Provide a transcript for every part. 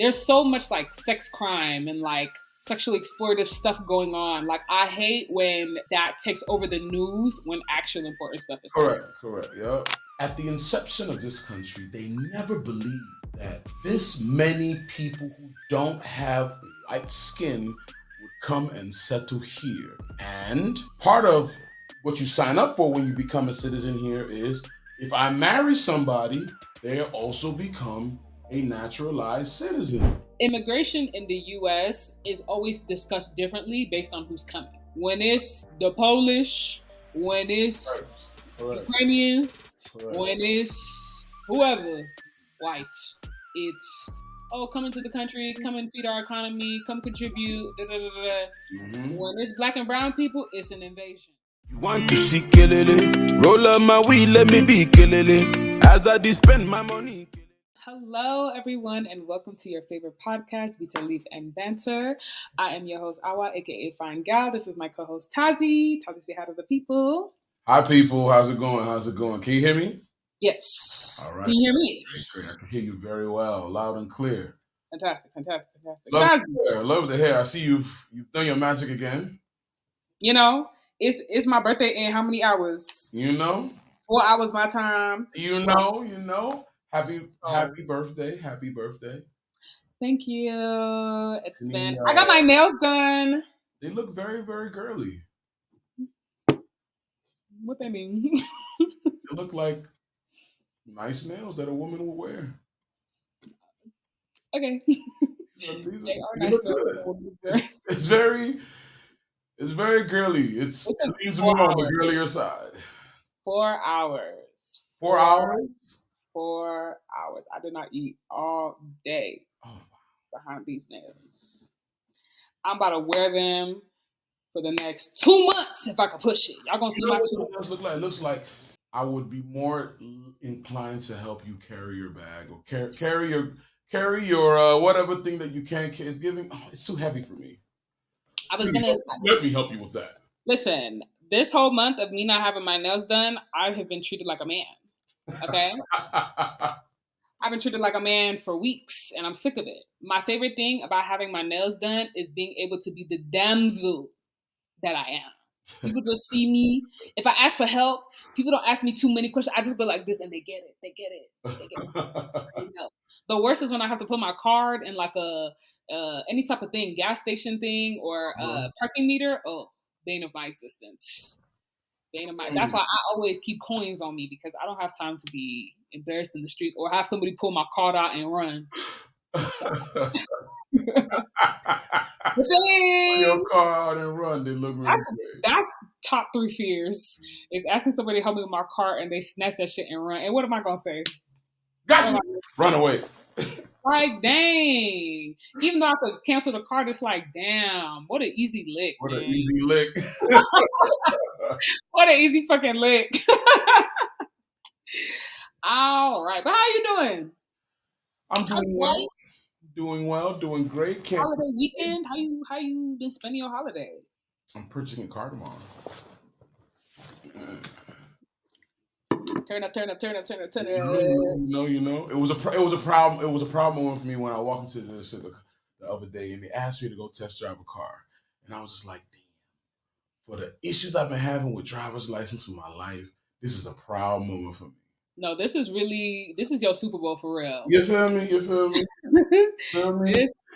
there's so much like sex crime and like sexually exploitative stuff going on. Like I hate when that takes over the news when actual important stuff is happening. Correct. Yep. At the inception of this country, they never believed that this many people who don't have white skin would come and settle here. And part of what you sign up for when you become a citizen here is if I marry somebody, they also become a naturalized citizen. Immigration in the US is always discussed differently based on who's coming. When it's the Polish, when it's Ukrainians, when it's whoever, white, it's come into the country, come and feed our economy, come contribute. When it's black and brown people, it's an invasion. You want to see Kelele? Roll up my weed, let me be Kelele. As I spend my money. Hello, everyone, and welcome to your favorite podcast, Vita Leaf and Banter. I am your host, Awah, aka Fine Gal. This is my co-host, Tazi. Tazi, say hi to the people. Hi, people. How's it going? Can you hear me? Yes. All right. Can you hear me? Great. I can hear you very well, loud and clear. Fantastic. Love the hair. I see you've done your magic again. You know, it's my birthday in how many hours? 4 hours my time. You know. Happy birthday. Thank you. I got my nails done. They look very, very girly. What they mean? They look like nice nails that a woman would wear. Okay. They are nice nails. It's very girly. It leans more on the girlier side. 4 hours. 4 hours? 4 hours. I did not eat all day behind these nails. I'm about to wear them for the next 2 months if I can push it. Y'all gonna see my nails look like? It looks like I would be more inclined to help you carry your bag or carry your whatever thing that you can carry. It's too heavy for me. Let me help you with that. Listen, this whole month of me not having my nails done, I have been treated like a man. Okay? I've been treated like a man for weeks, and I'm sick of it. My favorite thing about having my nails done is being able to be the damsel that I am. People just see me. If I ask for help, people don't ask me too many questions. I just go like this, and they get it. The worst is when I have to put my card in like any type of thing, gas station thing or parking meter. Oh, bane of my existence. That's why I always keep coins on me because I don't have time to be embarrassed in the streets or have somebody pull my card out and run. Your card and run, they look really great. That's top 3 fears is asking somebody to help me with my car and they snatch that shit and run. And what am I gonna say? Gotcha. Run away. Like, dang. Even though I could cancel the card, it's like, damn, what an easy lick. What an easy lick. What an easy fucking lick. All right. But how you doing? I'm doing well. Doing well, doing great. Holiday weekend? How you been spending your holiday? I'm purchasing a car tomorrow. Turn up. You know. It was a proud moment for me when I walked into the Civic the other day and they asked me to go test drive a car. And I was just like, damn, for the issues I've been having with driver's license in my life, this is a proud moment for me. No, this is your Super Bowl for real. You feel me? This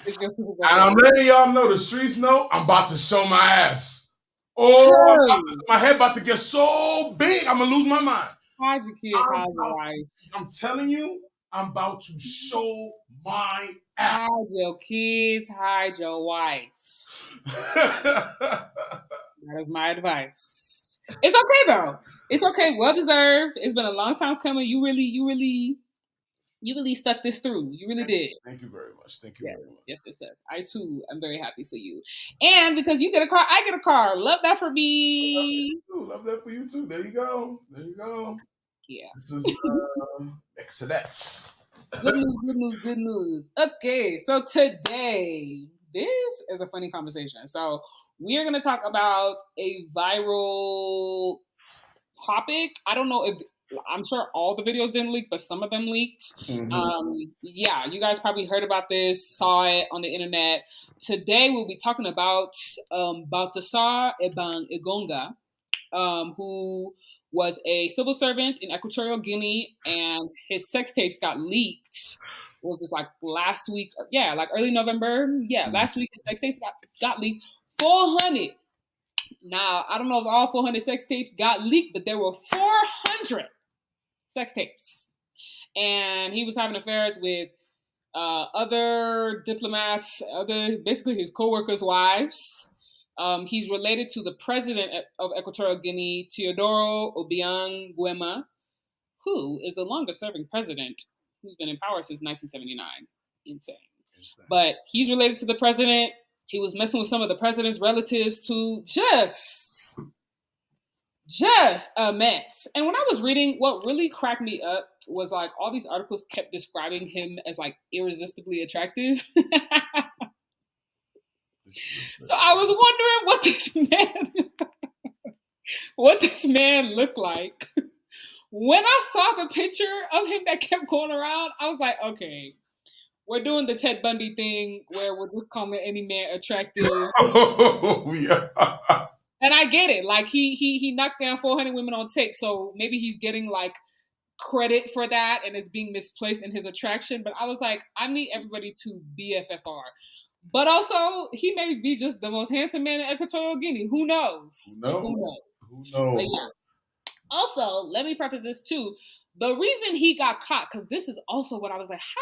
is your Super Bowl. And I'm letting y'all know, the streets know, I'm about to show my ass. Oh, my head about to get so big, I'm going to lose my mind. Hide your kids, hide your wife. I'm telling you, I'm about to show my ass. Hide your kids, hide your wife. That is my advice. It's okay though. It's okay. Well deserved. It's been a long time coming. You really stuck this through. You really did. Thank you very much. Yes. I too am very happy for you. And because you get a car, I get a car. Love that for me. Love that for you too. There you go. Yeah. This is Excellence. Good news. Okay, so today, this is a funny conversation. So we are going to talk about a viral topic. I don't know if I'm sure all the videos didn't leak, but some of them leaked. Yeah, you guys probably heard about this, saw it on the internet. Today we'll be talking about Baltasar Ebang Igonga, who was a civil servant in Equatorial Guinea, and his sex tapes got leaked. Was this like last week? Yeah, like early November. Yeah, last week his sex tapes got leaked. 400. Now I don't know if all 400 sex tapes got leaked, but there were 400 sex tapes, and he was having affairs with other diplomats, basically his co-workers' wives. He's related to the president of Equatorial Guinea, Teodoro Obiang Nguema, who is the longest-serving president who's been in power since 1979. Insane. But he's related to the president. He was messing with some of the president's relatives to just a mess. And when I was reading, what really cracked me up was like all these articles kept describing him as like irresistibly attractive. So I was wondering what this man looked like. When I saw the picture of him that kept going around, I was like, okay, we're doing the Ted Bundy thing where we're just calling any man attractive. Oh, yeah. And I get it. Like he knocked down 400 women on tape, so maybe he's getting like credit for that and it's being misplaced in his attraction. But I was like, I need everybody to BFFR. But also, he may be just the most handsome man in Equatorial Guinea. Who knows? Who knows? But yeah. Also, let me preface this too. The reason he got caught, because this is also what I was like, how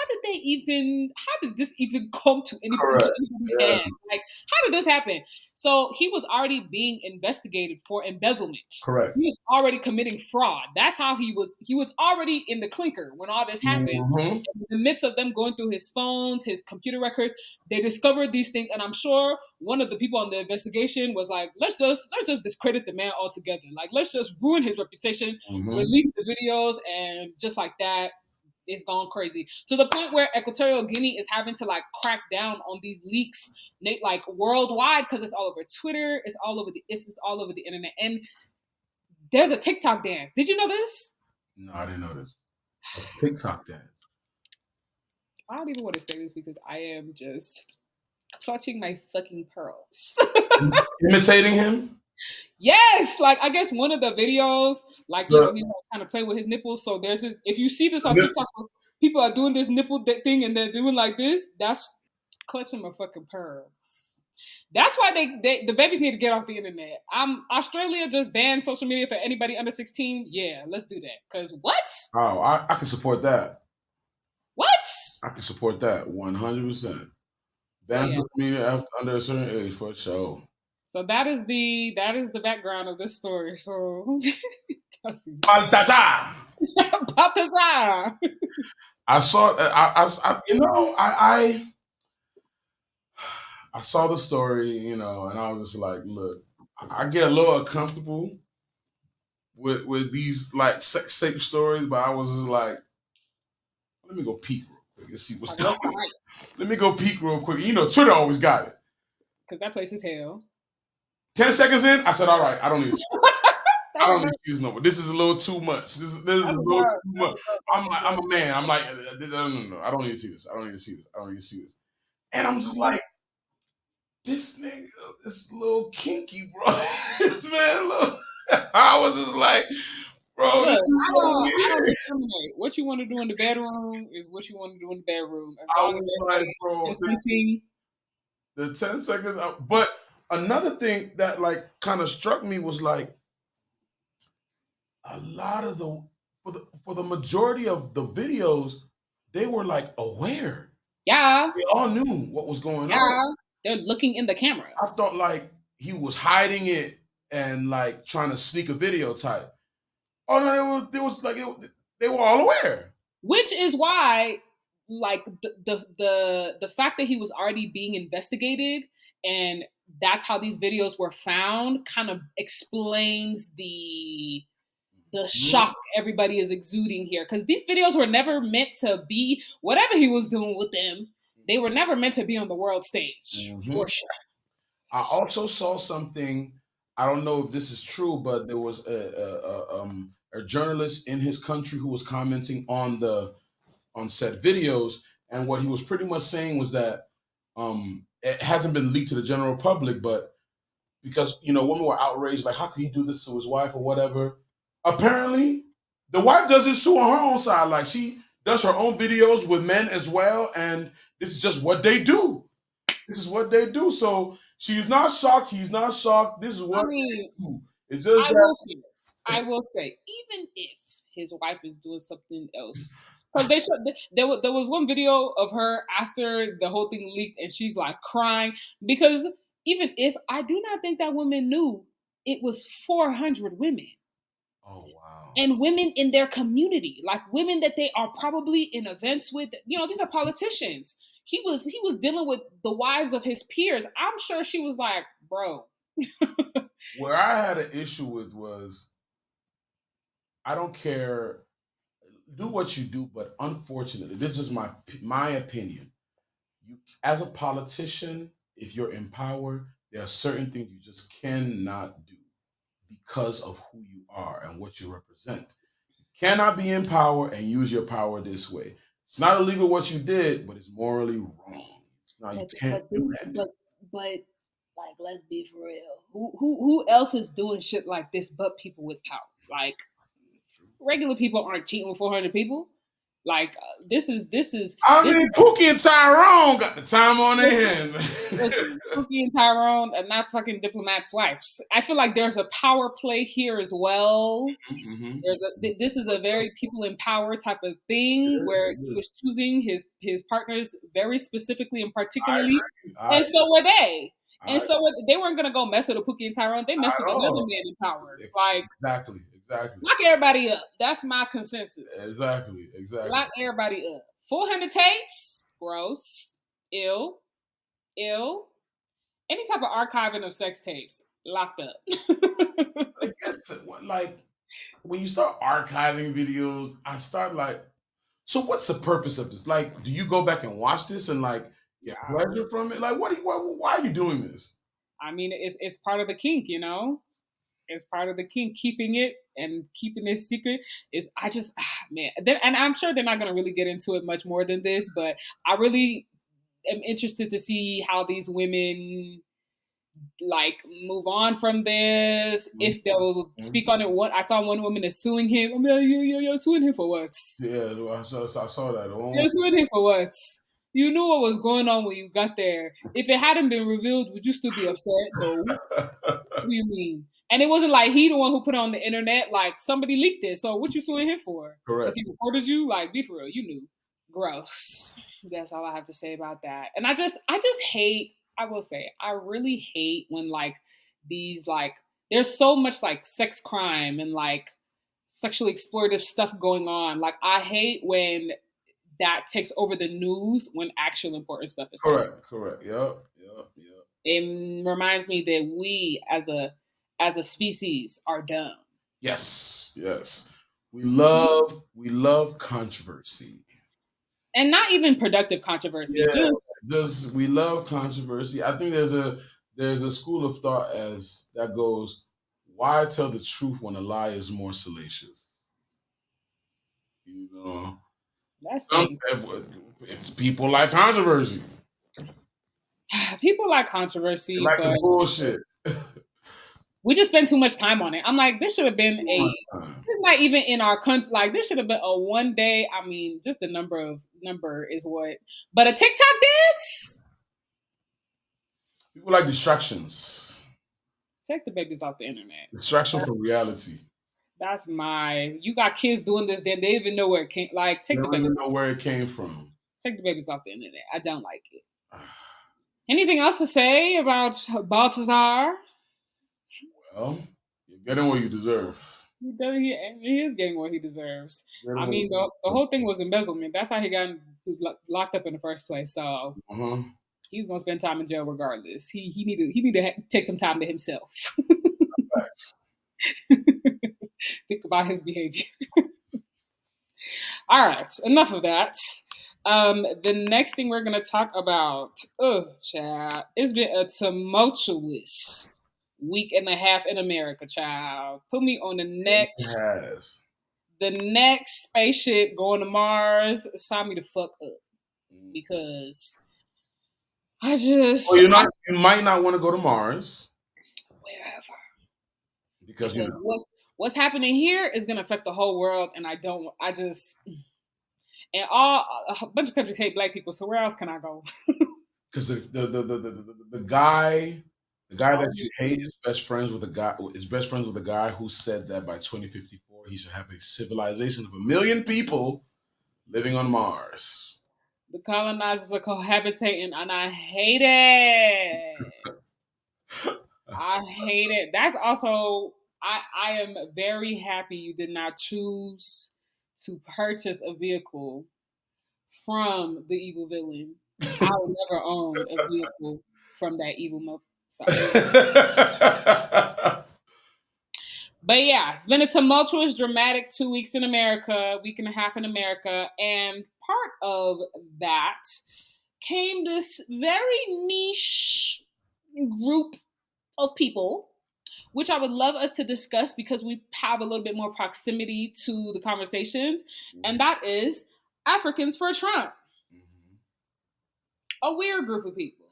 did this even come to anybody's hands? Like, how did this happen? So he was already being investigated for embezzlement. Correct. He was already committing fraud. That's how he was already in the clinker when all this happened. In the midst of them going through his phones, his computer records, they discovered these things. And I'm sure one of the people on the investigation was like, let's just discredit the man altogether. Like, let's just ruin his reputation, release the videos, and just like that, it's gone crazy to the point where Equatorial Guinea is having to like crack down on these leaks, like worldwide, because it's all over Twitter, it's just all over the internet. And there's a TikTok dance. Did you know this? No, I didn't know this. A TikTok dance. I don't even want to say this because I am just clutching my fucking pearls. Imitating him? Yes, like I guess one of the videos, like you know, he's kind of playing with his nipples. So there's this. If you see this on TikTok, people are doing this nipple thing and they're doing like this. That's clutching my fucking pearls. That's why the babies need to get off the internet. Australia just banned social media for anybody under 16. Yeah, let's do that. Cause what? Oh, I can support that. What? I can support that 100%. Ban social media under a certain age for sure. So that is the background of this story. So Baltasar. Baltasar. I saw. I saw the story, you know, and I was just like, look, I get a little uncomfortable with these like sex tape stories, but I was just like, let me go peek real quick and see what's going on. Let me go peek real quick. You know, Twitter always got it. Because that place is hell. 10 seconds in, I said, all right, I don't need to see this. I don't need to see this no more. This is a little too much. This is a little too much. I'm a man. I'm like, no. I don't need to see this. I don't need to see this. And I'm just like, this nigga is a little kinky, bro. This man, look. I was just like, bro. Look, I don't discriminate. What you want to do in the bedroom is what you want to do in the bedroom. I was like, bro, the 10 seconds. But another thing that like kind of struck me was like a lot of for the majority of the videos, they were like aware. Yeah. They all knew what was going on. They're looking in the camera. I thought like he was hiding it and like trying to sneak a video type. Oh no, they were all aware. Which is why, like the fact that he was already being investigated and that's how these videos were found kind of explains the shock everybody is exuding here. Because these videos were never meant to be whatever he was doing with them. They were never meant to be on the world stage, for sure. I also saw something. I don't know if this is true, but there was a a journalist in his country who was commenting on said videos, and what he was pretty much saying was that it hasn't been leaked to the general public, but because women were outraged, like how could he do this to his wife or whatever. Apparently, the wife does this too on her own side. Like she does her own videos with men as well, and this is just what they do. This is what they do. So she's not shocked. He's not shocked. This is what they do. It's just that. I will say, even if his wife is doing something else, because they should, there was one video of her after the whole thing leaked, and she's like crying because even if I do not think that woman knew it was 400 women. Oh wow! And women in their community, like women that they are probably in events with. These are politicians. He was dealing with the wives of his peers. I'm sure she was like, bro. Where I had an issue with was, I don't care, do what you do, but unfortunately, this is my opinion. You, as a politician, if you're in power, there are certain things you just cannot do because of who you are and what you represent. You cannot be in power and use your power this way. It's not illegal what you did, but it's morally wrong. Now you can't do that. But like, let's be for real. Who else is doing shit like this but people with power? Like, regular people aren't cheating with 400 people. Like, this is. Pookie and Tyrone got the time on their hands. Pookie and Tyrone are not fucking diplomats' wives. I feel like there's a power play here as well. Mm-hmm. This is a very people in power type of thing where he was choosing his partners very specifically and particularly, and so were they. And so they weren't gonna go mess with a Pookie and Tyrone. They messed with another man in power. Like, exactly. Lock everybody up. That's my consensus. Exactly. Lock everybody up. 400 tapes, gross, ill. Any type of archiving of sex tapes, locked up. I guess, like, when you start archiving videos, I start like, so what's the purpose of this? Like, do you go back and watch this and like get pleasure from it? Like, why are you doing this? I mean, it's part of the kink, It's part of the kink, keeping it and keeping it secret. Is man. And I'm sure they're not going to really get into it much more than this, but I really am interested to see how these women like move on from this. Mm-hmm. If they'll speak on it. I saw one woman is suing him. I mean, you're suing him for what? Yeah, I saw that. You're suing him for what? You knew what was going on when you got there. If it hadn't been revealed, would you still be upset? No. What do you mean? And it wasn't like he the one who put it on the internet. Like, somebody leaked it. So what you suing him for? Correct. Because he reported you? Like, be for real. You knew. Gross. That's all I have to say about that. And I just hate, I will say, I really hate when like these like, there's so much like sex crime and like sexually exploitative stuff going on. Like, I hate when that takes over the news when actual important stuff is happening. Correct. Yep. It reminds me that we as a species are dumb. Yes. We love controversy. And not even productive controversy. Yeah, just we love controversy. I think there's a school of thought that goes, why tell the truth when a lie is more salacious? That's it's people like controversy. People like controversy. They like the bullshit. We just spend too much time on it. I'm like, this should have been it's not even in our country. Like, this should have been a one day. I mean, just the number is what. But a TikTok dance? People like distractions. Take the babies off the internet. Distraction from reality. That's you got kids doing this, then they even know where it came. Like, take the babies. Know where it came from. Take the babies off the internet. I don't like it. Anything else to say about Baltasar? Well, you're getting what you deserve. He is getting what he deserves. I mean, the whole thing was embezzlement. That's how he got locked up in the first place. So he's gonna spend time in jail regardless. He needed to take some time to himself. Think about his behavior. All right, enough of that. The next thing we're gonna talk about, child, it's been a tumultuous week and a half in America, child. Put me on the next the next spaceship going to Mars, sign me the fuck up. Because I just... Well, you might not want to go to Mars. Wherever. Because what's happening here is going to affect the whole world, and a bunch of countries hate black people, so where else can I go? Because the guy that you hate is best friends with a guy who said that by 2054 he should have a civilization of 1 million people living on Mars. The colonizers are cohabitating, and I hate it. I hate it. That's also, I am very happy you did not choose to purchase a vehicle from the evil villain. I will never own a vehicle from that evil motherfucker. But yeah, it's been a tumultuous, dramatic 2 weeks in America, week and a half in America, and part of that came this very niche group of people, which I would love us to discuss because we have a little bit more proximity to the conversations, and that is Africans for Trump. A weird group of people.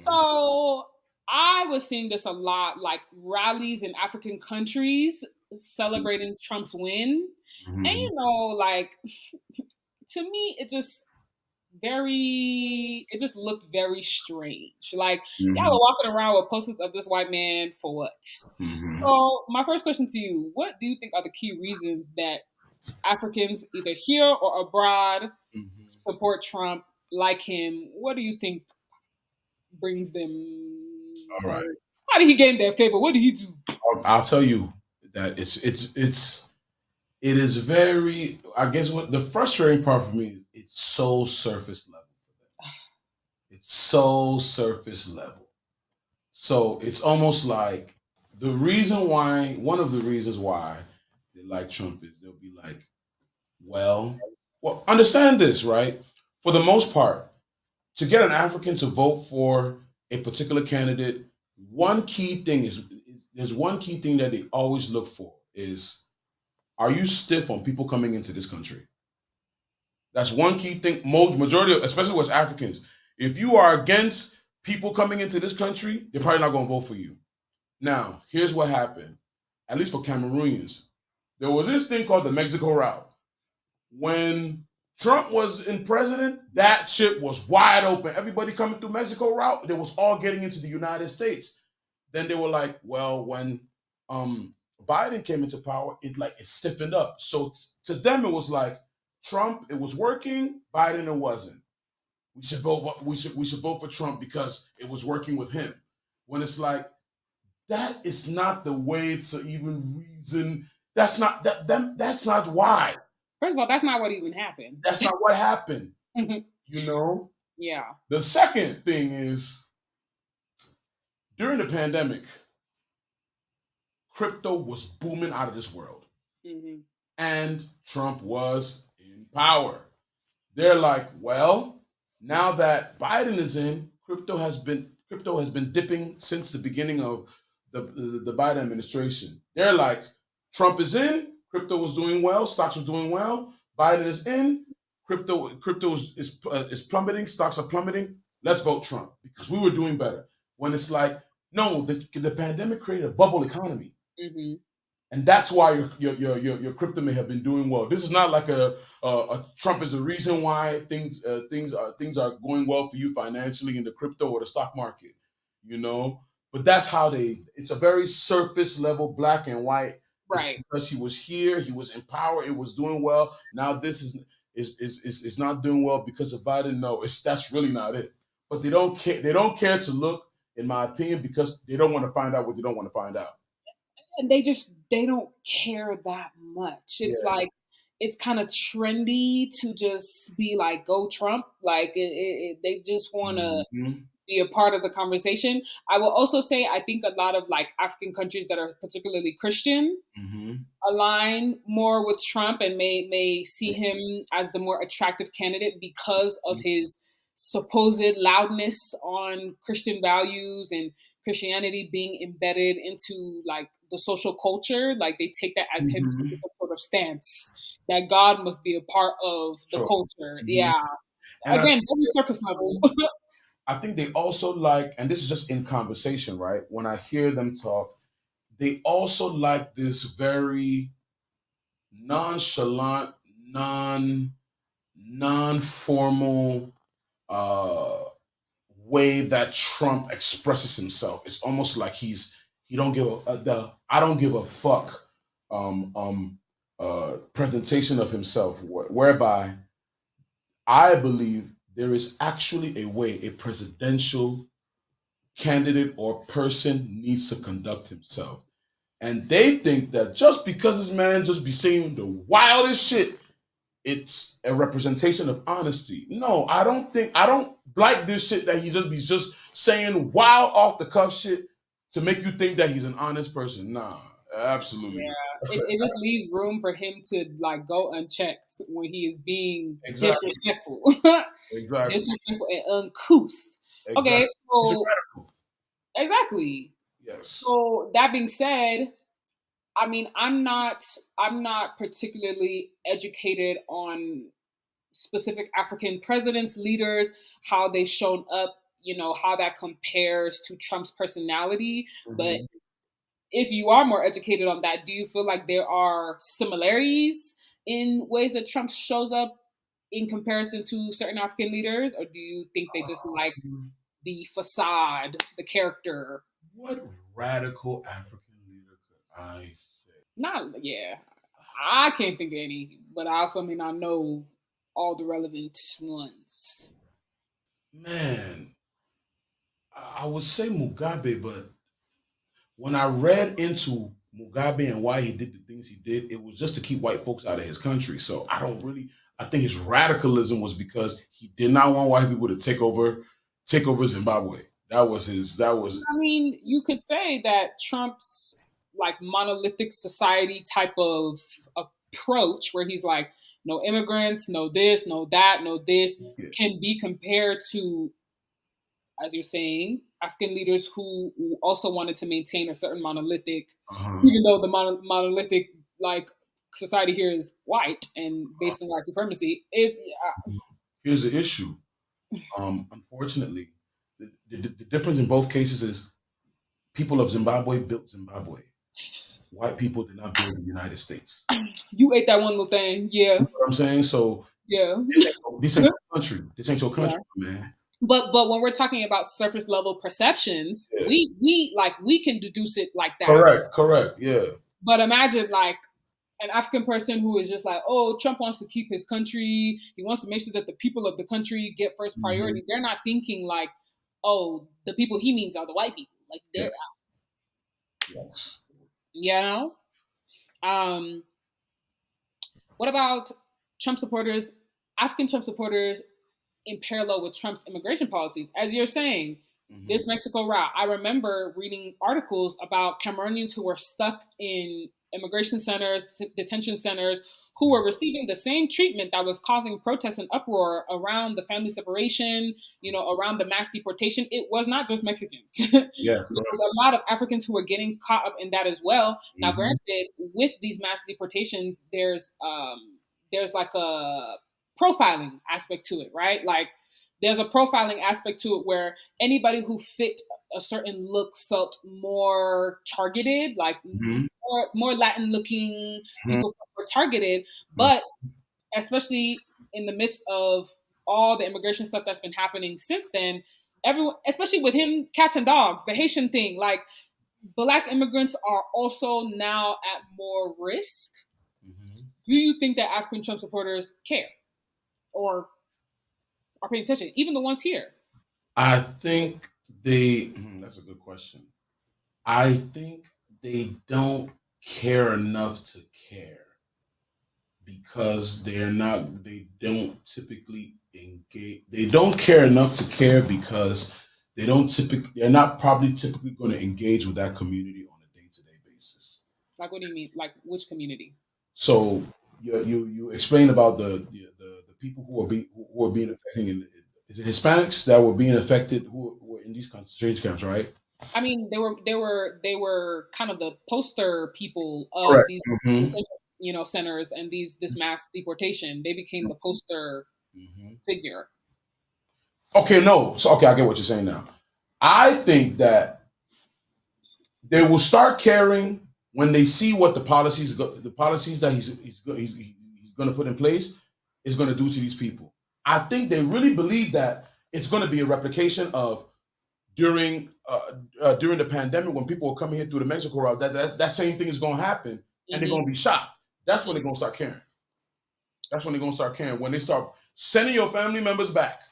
So I was seeing this a lot, like rallies in African countries celebrating Trump's win. And like, to me, it just looked very strange. Like, y'all are walking around with posters of this white man for what? So my first question to you, what do you think are the key reasons that Africans, either here or abroad, support Trump, like him? What do you think brings them? All right. How did he gain their favor? What did he do? I'll tell you that it is very, I guess what the frustrating part for me is it's so surface level. It's so surface level. So it's almost like one of the reasons why they like Trump is they'll be like, well, understand this, right? For the most part, to get an African to vote for a particular candidate, there's one key thing that they always look for is, are you stiff on people coming into this country? That's one key thing. Majority of, especially West Africans, if you are against people coming into this country, they're probably not going to vote for you. Now, here's what happened, at least for Cameroonians. There was this thing called the Mexico route. When Trump was in president, that shit was wide open. Everybody coming through Mexico route, they was all getting into the United States. Then they were like, well, when Biden came into power, it stiffened up. So to them, it was like Trump, it was working. Biden, it wasn't. We should vote. We should vote for Trump because it was working with him. When it's like that is not the way to even reason. That's not That's not why. First of all, that's not what even happened. That's not what happened. Yeah. The second thing is, during the pandemic, crypto was booming out of this world. And Trump was in power. They're like, well, now that Biden is in, crypto has been dipping since the beginning of the Biden administration. They're like, Trump is in, crypto was doing well, stocks were doing well. Biden is in, crypto is plummeting, stocks are plummeting. Let's vote Trump because we were doing better. When it's like, no, the pandemic created a bubble economy, and that's why your crypto may have been doing well. This is not like a Trump is the reason why things are going well for you financially in the crypto or the stock market, But that's how it's a very surface level, black and white. Right. Because he was here, he was in power, it was doing well. Now this is not doing well because of Biden. No, that's really not it. But they don't care. They don't care to look, in my opinion, because they don't want to find out what they don't want to find out. And they don't care that much. It's like, it's kind of trendy to just be like, go Trump. Like they just want to be a part of the conversation. I will also say, I think a lot of like African countries that are particularly Christian align more with Trump and may see him as the more attractive candidate because of his supposed loudness on Christian values and Christianity being embedded into like the social culture. Like they take that as him taking some sort of stance that God must be a part of the Sure. culture. Mhm. Yeah. And Again, very surface level. I think they also like, and this is just in conversation, right? When I hear them talk, they also like this very nonchalant, non-formal uh, way that Trump expresses himself. It's almost like he don't give the I don't give a fuck presentation of himself, whereby I believe there is actually a way a presidential candidate or person needs to conduct himself. And they think that just because this man just be saying the wildest shit, it's a representation of honesty. No, I don't like this shit that he just saying wild off the cuff shit to make you think that he's an honest person. Nah, absolutely. Yeah, it just leaves room for him to like go unchecked when he is being Exactly. disrespectful, Exactly. disrespectful and uncouth. Okay, Exactly. He's a so radical. exactly. Yes. So that being said, I mean, I'm not particularly educated on specific African presidents, leaders, how they've shown up. How that compares to Trump's personality, but Mhm. if you are more educated on that, do you feel like there are similarities in ways that Trump shows up in comparison to certain African leaders, or do you think they just like the facade, the character? What radical African leader could I say? Not, yeah, I can't think of any, but I also may not know all the relevant ones. Man, I would say Mugabe, but when I read into Mugabe and why he did the things he did, it was just to keep white folks out of his country. So I think his radicalism was because he did not want white people to take over Zimbabwe. That was I mean, you could say that Trump's like monolithic society type of approach, where he's like, no immigrants, no this, no that, no this, yeah. can be compared to, as you're saying, African leaders who also wanted to maintain a certain monolithic, Uh-huh. even though the monolithic like society here is white and based on white supremacy. It's Here's the issue. Unfortunately, the difference in both cases is people of Zimbabwe built Zimbabwe. White people did not build the United States. you ate that one little thing, You yeah, know what I'm saying? So yeah. this ain't your country. This ain't your Yeah. country, man. But when we're talking about surface level perceptions, Yeah. we can deduce it like that. Correct. Correct. Yeah. But imagine like an African person who is just like, oh, Trump wants to keep his country. He wants to make sure that the people of the country get first Mhm. priority. They're not thinking like, oh, the people he means are the white people. Like, Yeah. Yes. you know. Um, what about Trump supporters, African Trump supporters in parallel with Trump's immigration policies? As you're saying, this Mhm. Mexico route, I remember reading articles about Cameroonians who were stuck in immigration centers, detention centers, who were receiving the same treatment that was causing protests and uproar around the family separation, around the mass deportation. It was not just Mexicans. There Yeah. was a lot of Africans who were getting caught up in that as well. Now, Mhm. granted, with these mass deportations, there's like a profiling aspect to it, right? Like there's a profiling aspect to it where anybody who fit a certain look felt more targeted, like Mhm. more Latin looking Mhm. people were targeted. Mhm. But especially in the midst of all the immigration stuff that's been happening since then, everyone, especially with him, cats and dogs, the Haitian thing, like Black immigrants are also now at more risk. Mhm. Do you think that African Trump supporters care or are paying attention, even the ones here? I think that's a good question. I think they don't care enough to care because they don't typically engage. They don't care enough to care because they're not probably typically going to engage with that community on a day-to-day basis. Like, what do you mean? Like, which community? So you explained about the people who are being affected in is it Hispanics that were being affected who were in these concentration camps, right? I mean, they were kind of the poster people of Correct. these Hmm. detention. centers and this mass deportation. They became the poster Mhm. figure. Okay, no. So okay, I get what you're saying now. I think that they will start caring when they see what the policies that he's going to put in place is going to do to these people. I think they really believe that it's going to be a replication of during the pandemic when people were coming here through the Mexico route. That same thing is going to happen, and they're Mm-hmm. going to be shocked. That's when they're going to start caring. That's when they're going to start caring. When they start sending your family members back.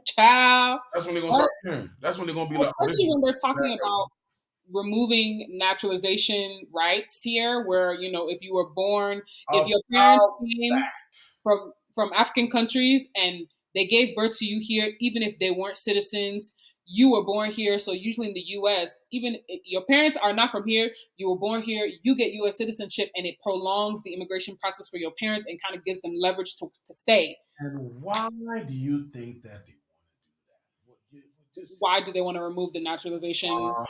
Child. That's when they're going to start caring. That's when they're going to be like, especially when they're talking about removing naturalization rights here, where if you were born, if your parents came from African countries and they gave birth to you here, even if they weren't citizens, you were born here. So usually in the U.S., even if your parents are not from here, you were born here, you get U.S. citizenship, and it prolongs the immigration process for your parents and kind of gives them leverage to stay. And why do you think that they want to do that? Why do they want to remove the naturalization?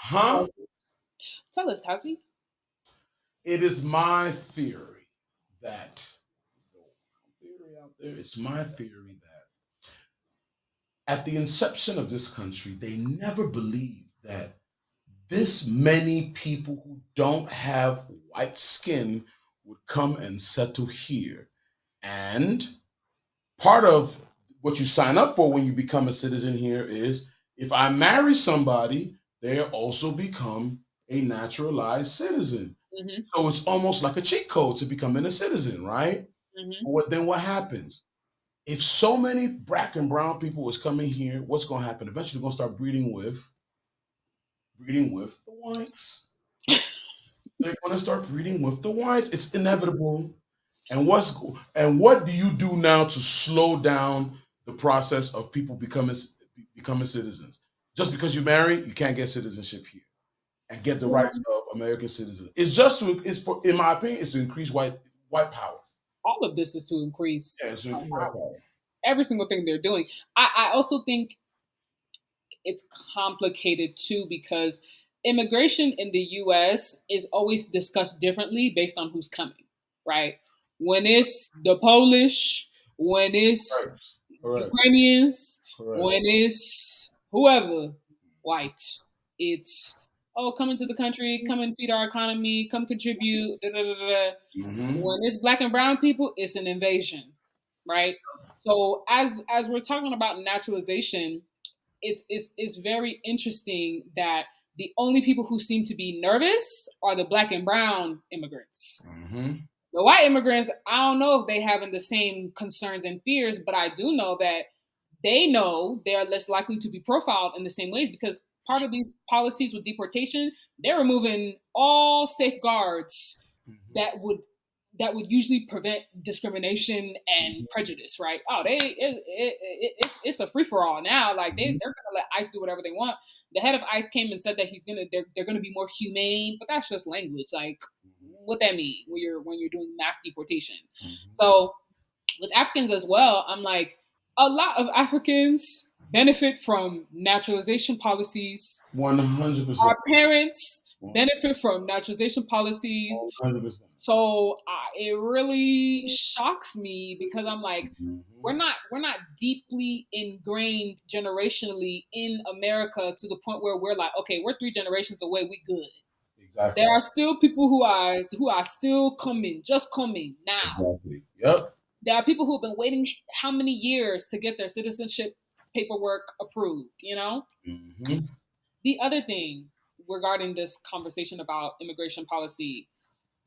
Tell us, Tazi. It is my theory that it's my theory that at the inception of this country, they never believed that this many people who don't have white skin would come and settle here. And part of what you sign up for when you become a citizen here is if I marry somebody, they also become a naturalized citizen. Mm-hmm. So it's almost like a cheat code to becoming a citizen, right? Mm-hmm. Then what happens? If so many black and brown people is coming here, what's going to happen? Eventually, we're going to start breeding with the whites. They're going to start breeding with the whites. It's inevitable. And what do you do now to slow down the process of people becoming citizens? Just because you marry, you can't get citizenship here and get the rights of American citizens. In my opinion, it's to increase white power. All of this is to increase white power. Every single thing they're doing. I also think it's complicated too because immigration in the U.S. is always discussed differently based on who's coming, right? When it's the Polish, when it's Ukrainians, when it's whoever white, it's come into the country, come and feed our economy, come contribute. Da, da, da, da. Mm-hmm. When it's black and brown people, it's an invasion, right? So as we're talking about naturalization, it's very interesting that the only people who seem to be nervous are the black and brown immigrants. Mm-hmm. The white immigrants, I don't know if they having the same concerns and fears, but I do know that they know they are less likely to be profiled in the same ways because part of these policies with deportation, they're removing all safeguards that would usually prevent discrimination and prejudice, right? Oh, it's a free for all now. Like they're gonna let ICE do whatever they want. The head of ICE came and said that they're gonna be more humane, but that's just language. Like, what that mean when you're doing mass deportation? So with Africans as well, I'm like, a lot of Africans benefit from naturalization policies. 100%. Our parents benefit from naturalization policies. 100%. So it really shocks me because I'm like, we're not deeply ingrained generationally in America to the point where we're like, okay, we're 3 generations away, we good. Exactly. There are still people who are still coming, just coming now. Exactly. Yep. There are people who've been waiting how many years to get their citizenship paperwork approved, Mm-hmm. The other thing regarding this conversation about immigration policy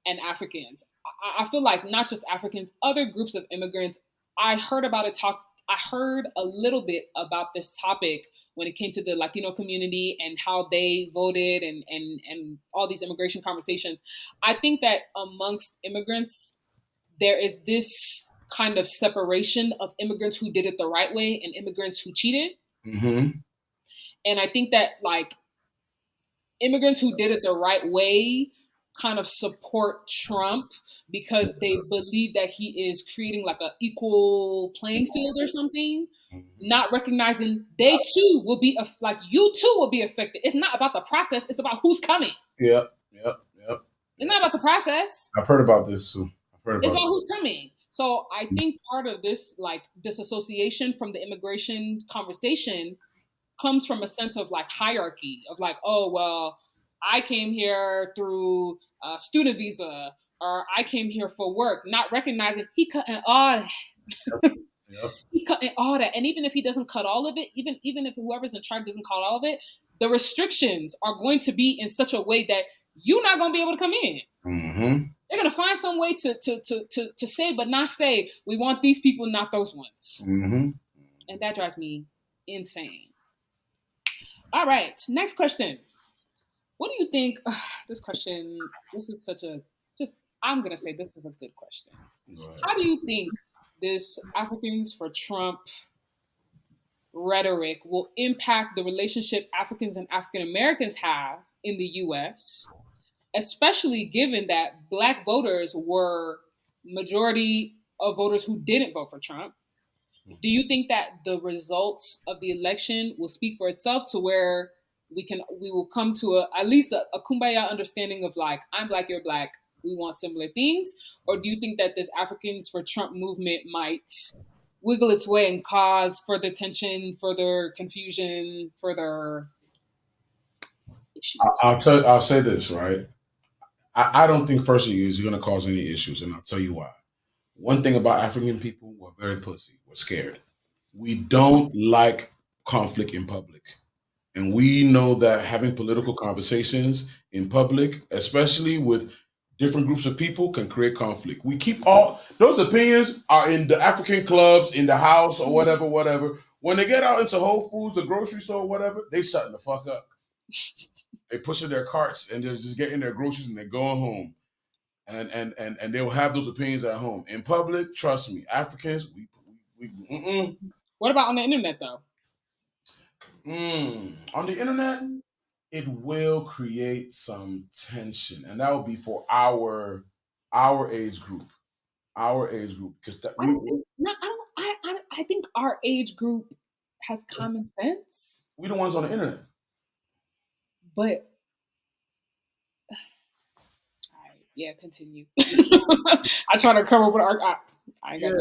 and Africans, I feel like not just Africans, other groups of immigrants. I heard a little bit about this topic when it came to the Latino community and how they voted and all these immigration conversations. I think that amongst immigrants, there is this kind of separation of immigrants who did it the right way and immigrants who cheated. Mm-hmm. And I think that like immigrants who did it the right way kind of support Trump because they believe that he is creating like an equal playing field or something, not recognizing they too will be like you too will be affected. It's not about the process; it's about who's coming. Yep. It's not about the process. I've heard about this too. I've heard It's about about who's coming. So I think part of this, like disassociation from the immigration conversation, comes from a sense of like hierarchy of like, oh well, I came here through a student visa, or I came here for work, not recognizing he cutting all Yep. he cutting all that, and even if he doesn't cut all of it, even if whoever's in charge doesn't cut all of it, the restrictions are going to be in such a way that you're not going to be able to come in. Mm-hmm. They're gonna find some way to say, but not say we want these people, not those ones, Mm-hmm. and that drives me insane. All right, next question. What do you think? This question. This is such a just. I'm gonna say this is a good question. Go ahead. How do you think this Africans for Trump rhetoric will impact the relationship Africans and African Americans have in the U.S., especially given that Black voters were majority of voters who didn't vote for Trump? Do you think that the results of the election will speak for itself to where we will come to at least a kumbaya understanding of like, I'm Black, you're Black, we want similar things? Or do you think that this Africans for Trump movement might wiggle its way and cause further tension, further confusion, further issues? I'll say this, right? I don't think first of you is going to cause any issues, and I'll tell you why. One thing about African people, we're very pussy. We're scared. We don't like conflict in public. And we know that having political conversations in public, especially with different groups of people, can create conflict. We keep all those opinions are in the African clubs, in the house, or whatever, whatever. When they get out into Whole Foods, the grocery store, whatever, they shutting the fuck up. They pushing their carts and they're just getting their groceries and they're going home. And they'll have those opinions at home. In public, trust me, Africans, we What about on the internet though? On the internet, it will create some tension, and that will be for our age group, because I don't think. No, I don't. I think our age group has common sense, we the ones on the internet. but yeah, continue. I try to come up with I ain't got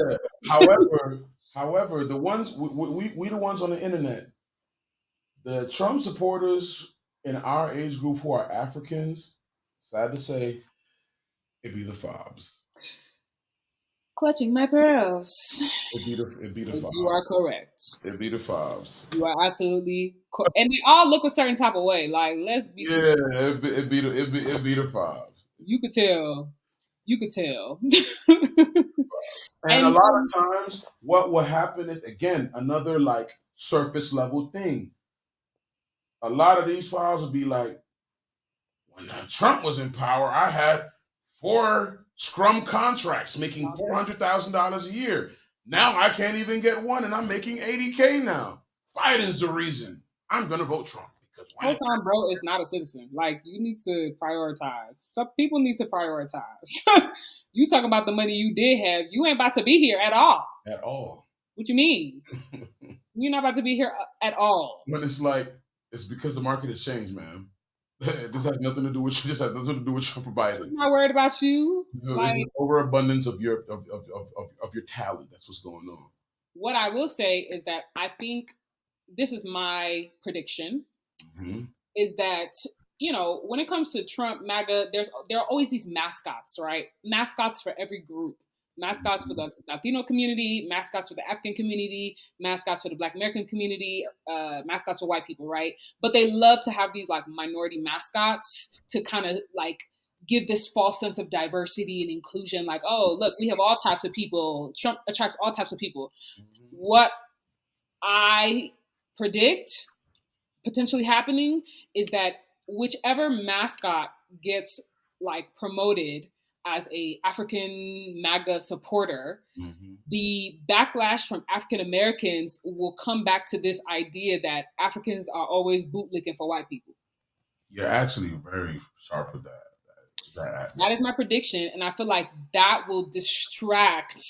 Yeah. However, the ones we the ones on the internet, the Trump supporters in our age group who are Africans, sad to say, it be the fobs. Clutching my pearls. It be the fobs. You are correct. It be the fobs. You are absolutely and they all look a certain type of way. Like let's be. Yeah, it be the fobs. You could tell. You could tell. And a lot of times, what will happen is again another like surface level thing. A lot of these files will be like, when Trump was in power, I had 4 scrum contracts making $400,000 a year. Now I can't even get one, and I'm making $80K now. Biden's the reason. I'm gonna vote Trump because whole time, bro, is not a citizen. Like you need to prioritize. Some people need to prioritize. You talk about the money you did have. You ain't about to be here at all. At all. What you mean? You're not about to be here at all. When it's like it's because the market has changed, man. This has nothing to do with you. This has nothing to do with Trump or Biden. I'm not worried about you. There's an overabundance of your talent. That's what's going on. What I will say is that I think this is my prediction. Mm-hmm. Is that when it comes to Trump, MAGA, there are always these mascots, right? Mascots for every group. Mascots for the Latino community, mascots for the African community, mascots for the Black American community, mascots for white people, right? But they love to have these like minority mascots to kind of like give this false sense of diversity and inclusion. Like, oh, look, we have all types of people. Trump attracts all types of people. Mm-hmm. What I predict potentially happening is that whichever mascot gets like promoted as a African MAGA supporter, mm-hmm. the backlash from African Americans will come back to this idea that Africans are always bootlicking for white people. You're actually very sharp with that. That is my prediction, and I feel like that will distract.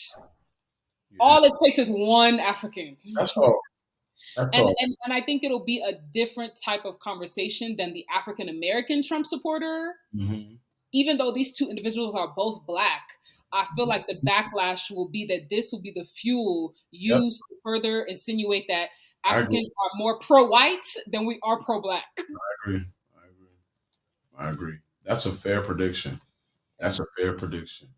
Yeah. All it takes is one African. That's all. And I think it'll be a different type of conversation than the African American Trump supporter. Mm-hmm. even though these two individuals are both black, I feel like the backlash will be that this will be the fuel Yep. used to further insinuate that I agree. Africans are more pro-white than we are pro-black. I agree. I agree. I agree. That's a fair prediction. That's a fair prediction.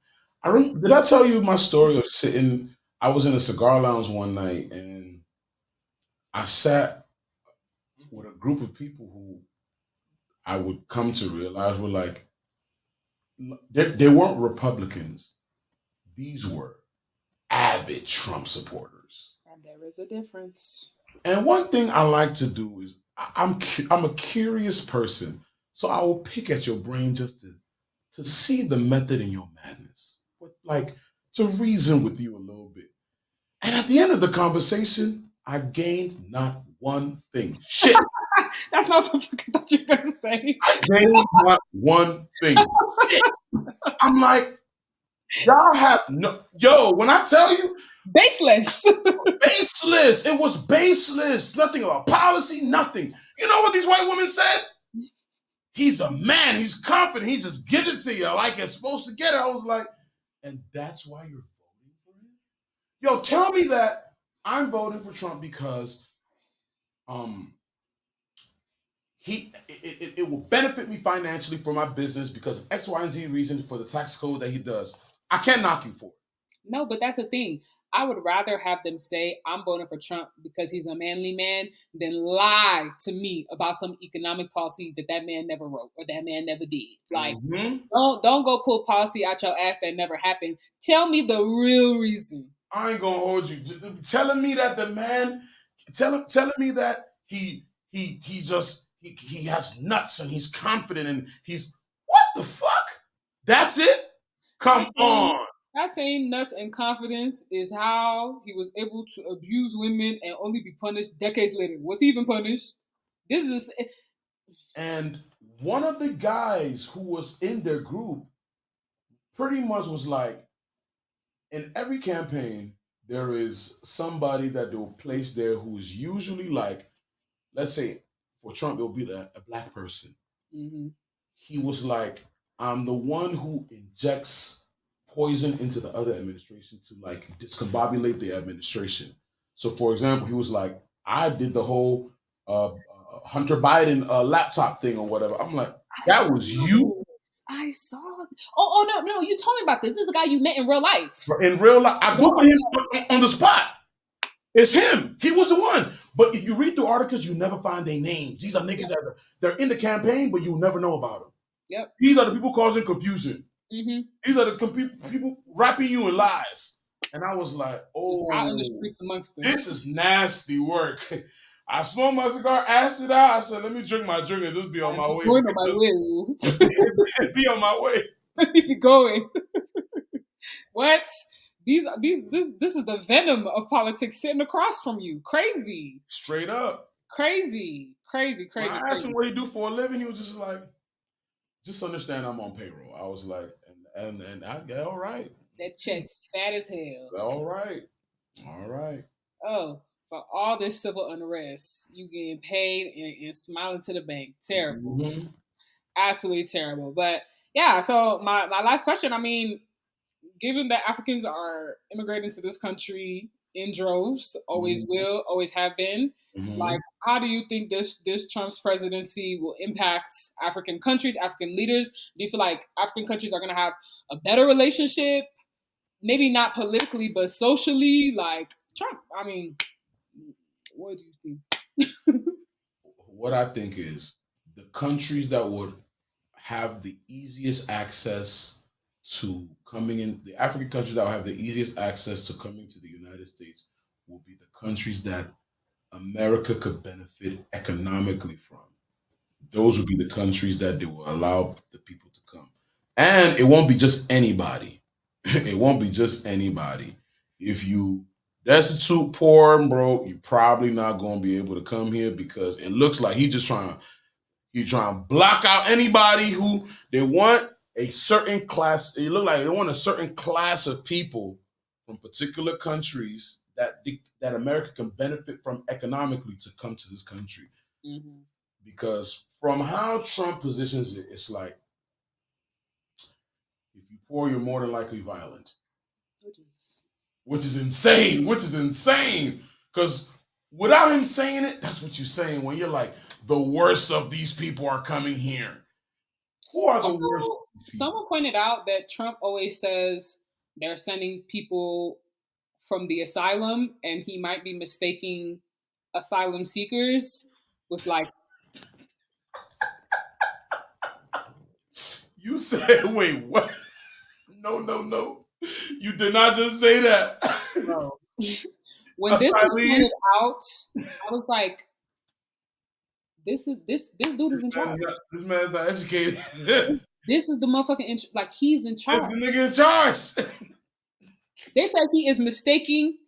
Did I tell you my story of sitting? I was in a cigar lounge one night and I sat with a group of people who I would come to realize were like, they weren't Republicans. These were avid Trump supporters. And there is a difference. And one thing I like to do is I'm a curious person, so I will pick at your brain just to see the method in your madness, but like to reason with you a little bit. And at the end of the conversation, I gained not one thing. Shit. That's not the fuck I thought you were gonna say. I gained not one thing. Shit. I'm like, y'all have no, yo, when I tell you, Baseless. baseless. It was baseless. Nothing about policy, nothing. You know what these white women said? He's a man. He's confident. He just gives it to you like it's supposed to get it. I was like, and that's why you're voting for him? Yo, tell me that I'm voting for Trump because it will benefit me financially for my business because of X, Y, and Z reason for the tax code that he does. I can't knock you for it. No, but that's the thing. I would rather have them say I'm voting for Trump because he's a manly man than lie to me about some economic policy that man never wrote or that man never did. Like, don't go pull policy out your ass that never happened. Tell me the real reason. I ain't gonna hold you. Telling me that the man, telling me that he has nuts and he's confident and he's what the fuck? That's it? Come on. That same nuts and confidence is how he was able to abuse women and only be punished decades later. Was he even punished? This is. And one of the guys who was in their group pretty much was like, in every campaign, there is somebody that they will place there who is usually like, let's say for Trump, it will be a black person. Mm-hmm. He was like, I'm the one who injects poison into the other administration to like discombobulate the administration. So, for example, he was like, I did the whole Hunter Biden laptop thing or whatever. I'm like, that was you? I saw. Oh no! You told me about this. This is a guy you met in real life. In real life, I googled him on the spot. It's him. He was the one. But if you read through articles, you never find their names. These are niggas that they're in the campaign, but you'll never know about them. Yep. These are the people causing confusion. Mm-hmm. These are the people wrapping you in lies. And I was like, oh, out in the streets amongst them. This is nasty work. I smoked my cigar, asked it out. I said, let me drink my drink and just be on my way. Going on my way. Be on my way. Let me be going. What? This is the venom of politics sitting across from you. Crazy. Straight up. Crazy. When I asked him what he do for a living, he was just like, just understand I'm on payroll. I was like, and I get all right. That check fat as hell. All right. Oh, for all this civil unrest, you getting paid and smiling to the bank. Terrible. Mm-hmm. Absolutely terrible. But yeah, so my last question, I mean, given that Africans are immigrating to this country in droves, always will, always have been, like, how do you think this Trump's presidency will impact African countries, African leaders? Do you feel like African countries are going to have a better relationship? Maybe not politically, but socially, like Trump. I mean, what do you think? What I think is the countries that would have the easiest access to coming in, the African countries that will have the easiest access to coming to the United States will be the countries that America could benefit economically from. Those would be the countries that they will allow the people to come. And it won't be just anybody. It won't be just anybody. If you destitute, poor, and broke, you're probably not going to be able to come here because it looks like he's trying to block out anybody who they want a certain class. It look like they want a certain class of people from particular countries that America can benefit from economically to come to this country. Mm-hmm. Because from how Trump positions it, it's like If you pour, you're more than likely violent. Which is Which is insane. Which is insane. Because without him saying it, that's what you're saying when you're like, the worst of these people are coming here. Who are the also, worst of these people? someone pointed out that Trump always says they're sending people from the asylum, and he might be mistaking asylum seekers with like. You said, wait, what? No. You did not just say that. Bro. When this was pointed out, I was like, this dude is in charge. This man is not educated. This is the motherfucking like he's in charge. This is the nigga in charge. They said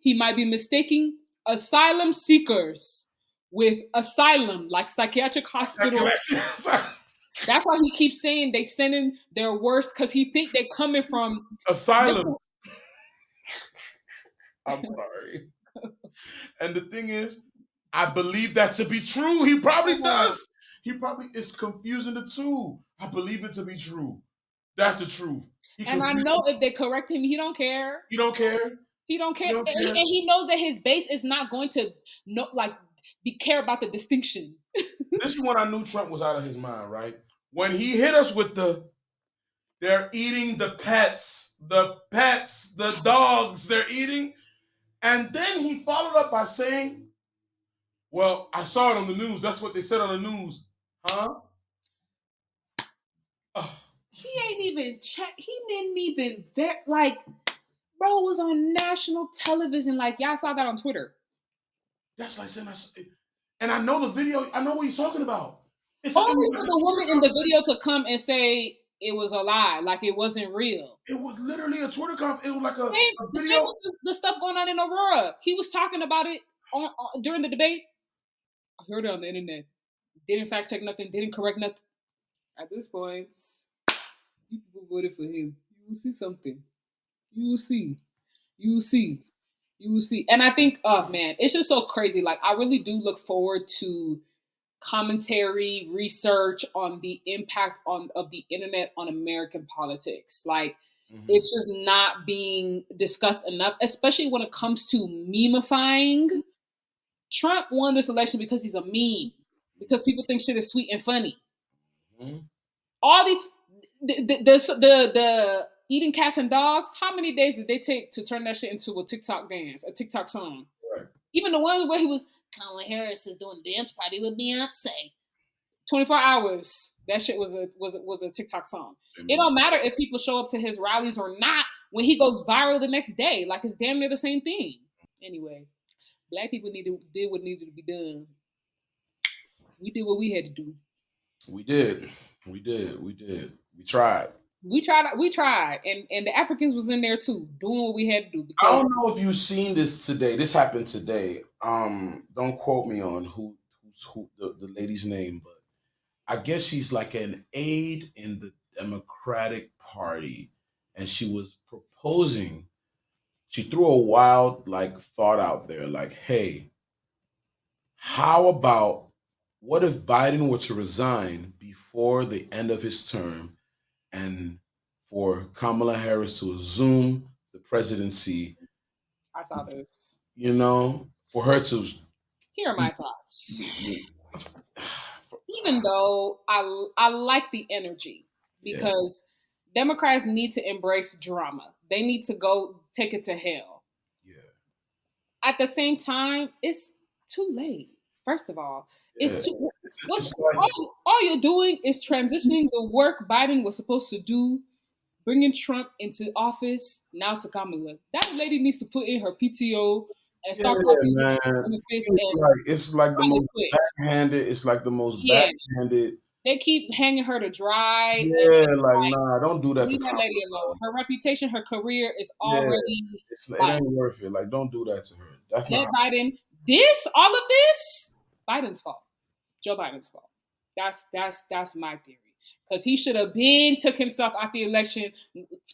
he might be mistaking asylum seekers with asylum, like psychiatric hospital. That's why he keeps saying they sending their worst because he think they coming from asylum. I'm sorry. And the thing is, I believe that to be true. He probably does. He probably is confusing the two. I believe it to be true. That's the truth. And I know if they correct him, he don't care. He don't care. He don't care. And he knows that his base is not going to care about the distinction. This is when I knew Trump was out of his mind, right? When he hit us with they're eating the pets, the dogs, they're eating. And then he followed up by saying, well, I saw it on the news. That's what they said on the news. Huh? He ain't even check. He didn't even bro was on national television. Like, y'all saw that on Twitter. That's like saying and I know the video. I know what he's talking about. Only for the woman in the video to come and say it was a lie, like it wasn't real. It was literally a Twitter comment. It was like a video. Same with the stuff going on in Aurora. He was talking about it on during the debate. I heard it on the internet. Didn't fact check nothing. Didn't correct nothing. At this point, people voted for him. You will see something. You will see. You will see. You will see. And I think, oh man, it's just so crazy. Like, I really do look forward to commentary, research on the impact of the internet on American politics. Like, it's just not being discussed enough, especially when it comes to memifying. Trump won this election because he's a meme, because people think shit is sweet and funny. All the eating cats and dogs, how many days did they take to turn that shit into a TikTok dance, a TikTok song? Right. Even the one where he was, Kamala Harris is doing a dance party with Beyonce. 24 hours. That shit was a TikTok song. It don't matter if people show up to his rallies or not when he goes viral the next day. Like, it's damn near the same thing. Anyway, black people did what needed to be done. We did what we had to do. We did. We tried. We tried. And the Africans was in there too, doing what we had to do. I don't know if you've seen this today. This happened today. Don't quote me on who the lady's name, but I guess she's like an aide in the Democratic Party, and she was proposing. She threw a wild thought out there, like, "Hey, how about what if Biden were to resign before the end of his term, and for Kamala Harris to assume the presidency?" I saw this. For her to. Here are my thoughts. Even though I like the energy, because Democrats need to embrace drama. They need to go take it to hell. Yeah. At the same time, it's too late. First of all, it's too. All you're doing is transitioning the work Biden was supposed to do, bringing Trump into office now to Kamala. That lady needs to put in her PTO and start talking man. It's like the most backhanded. It's like the most backhanded. They keep hanging her to dry. Yeah, nah, don't do that. Leave that lady alone. Her reputation, her career is already. It ain't worth it. Like, don't do that to her. That's not Biden. All of this, Biden's fault. Joe Biden's fault. That's my theory. Because he should have took himself out the election.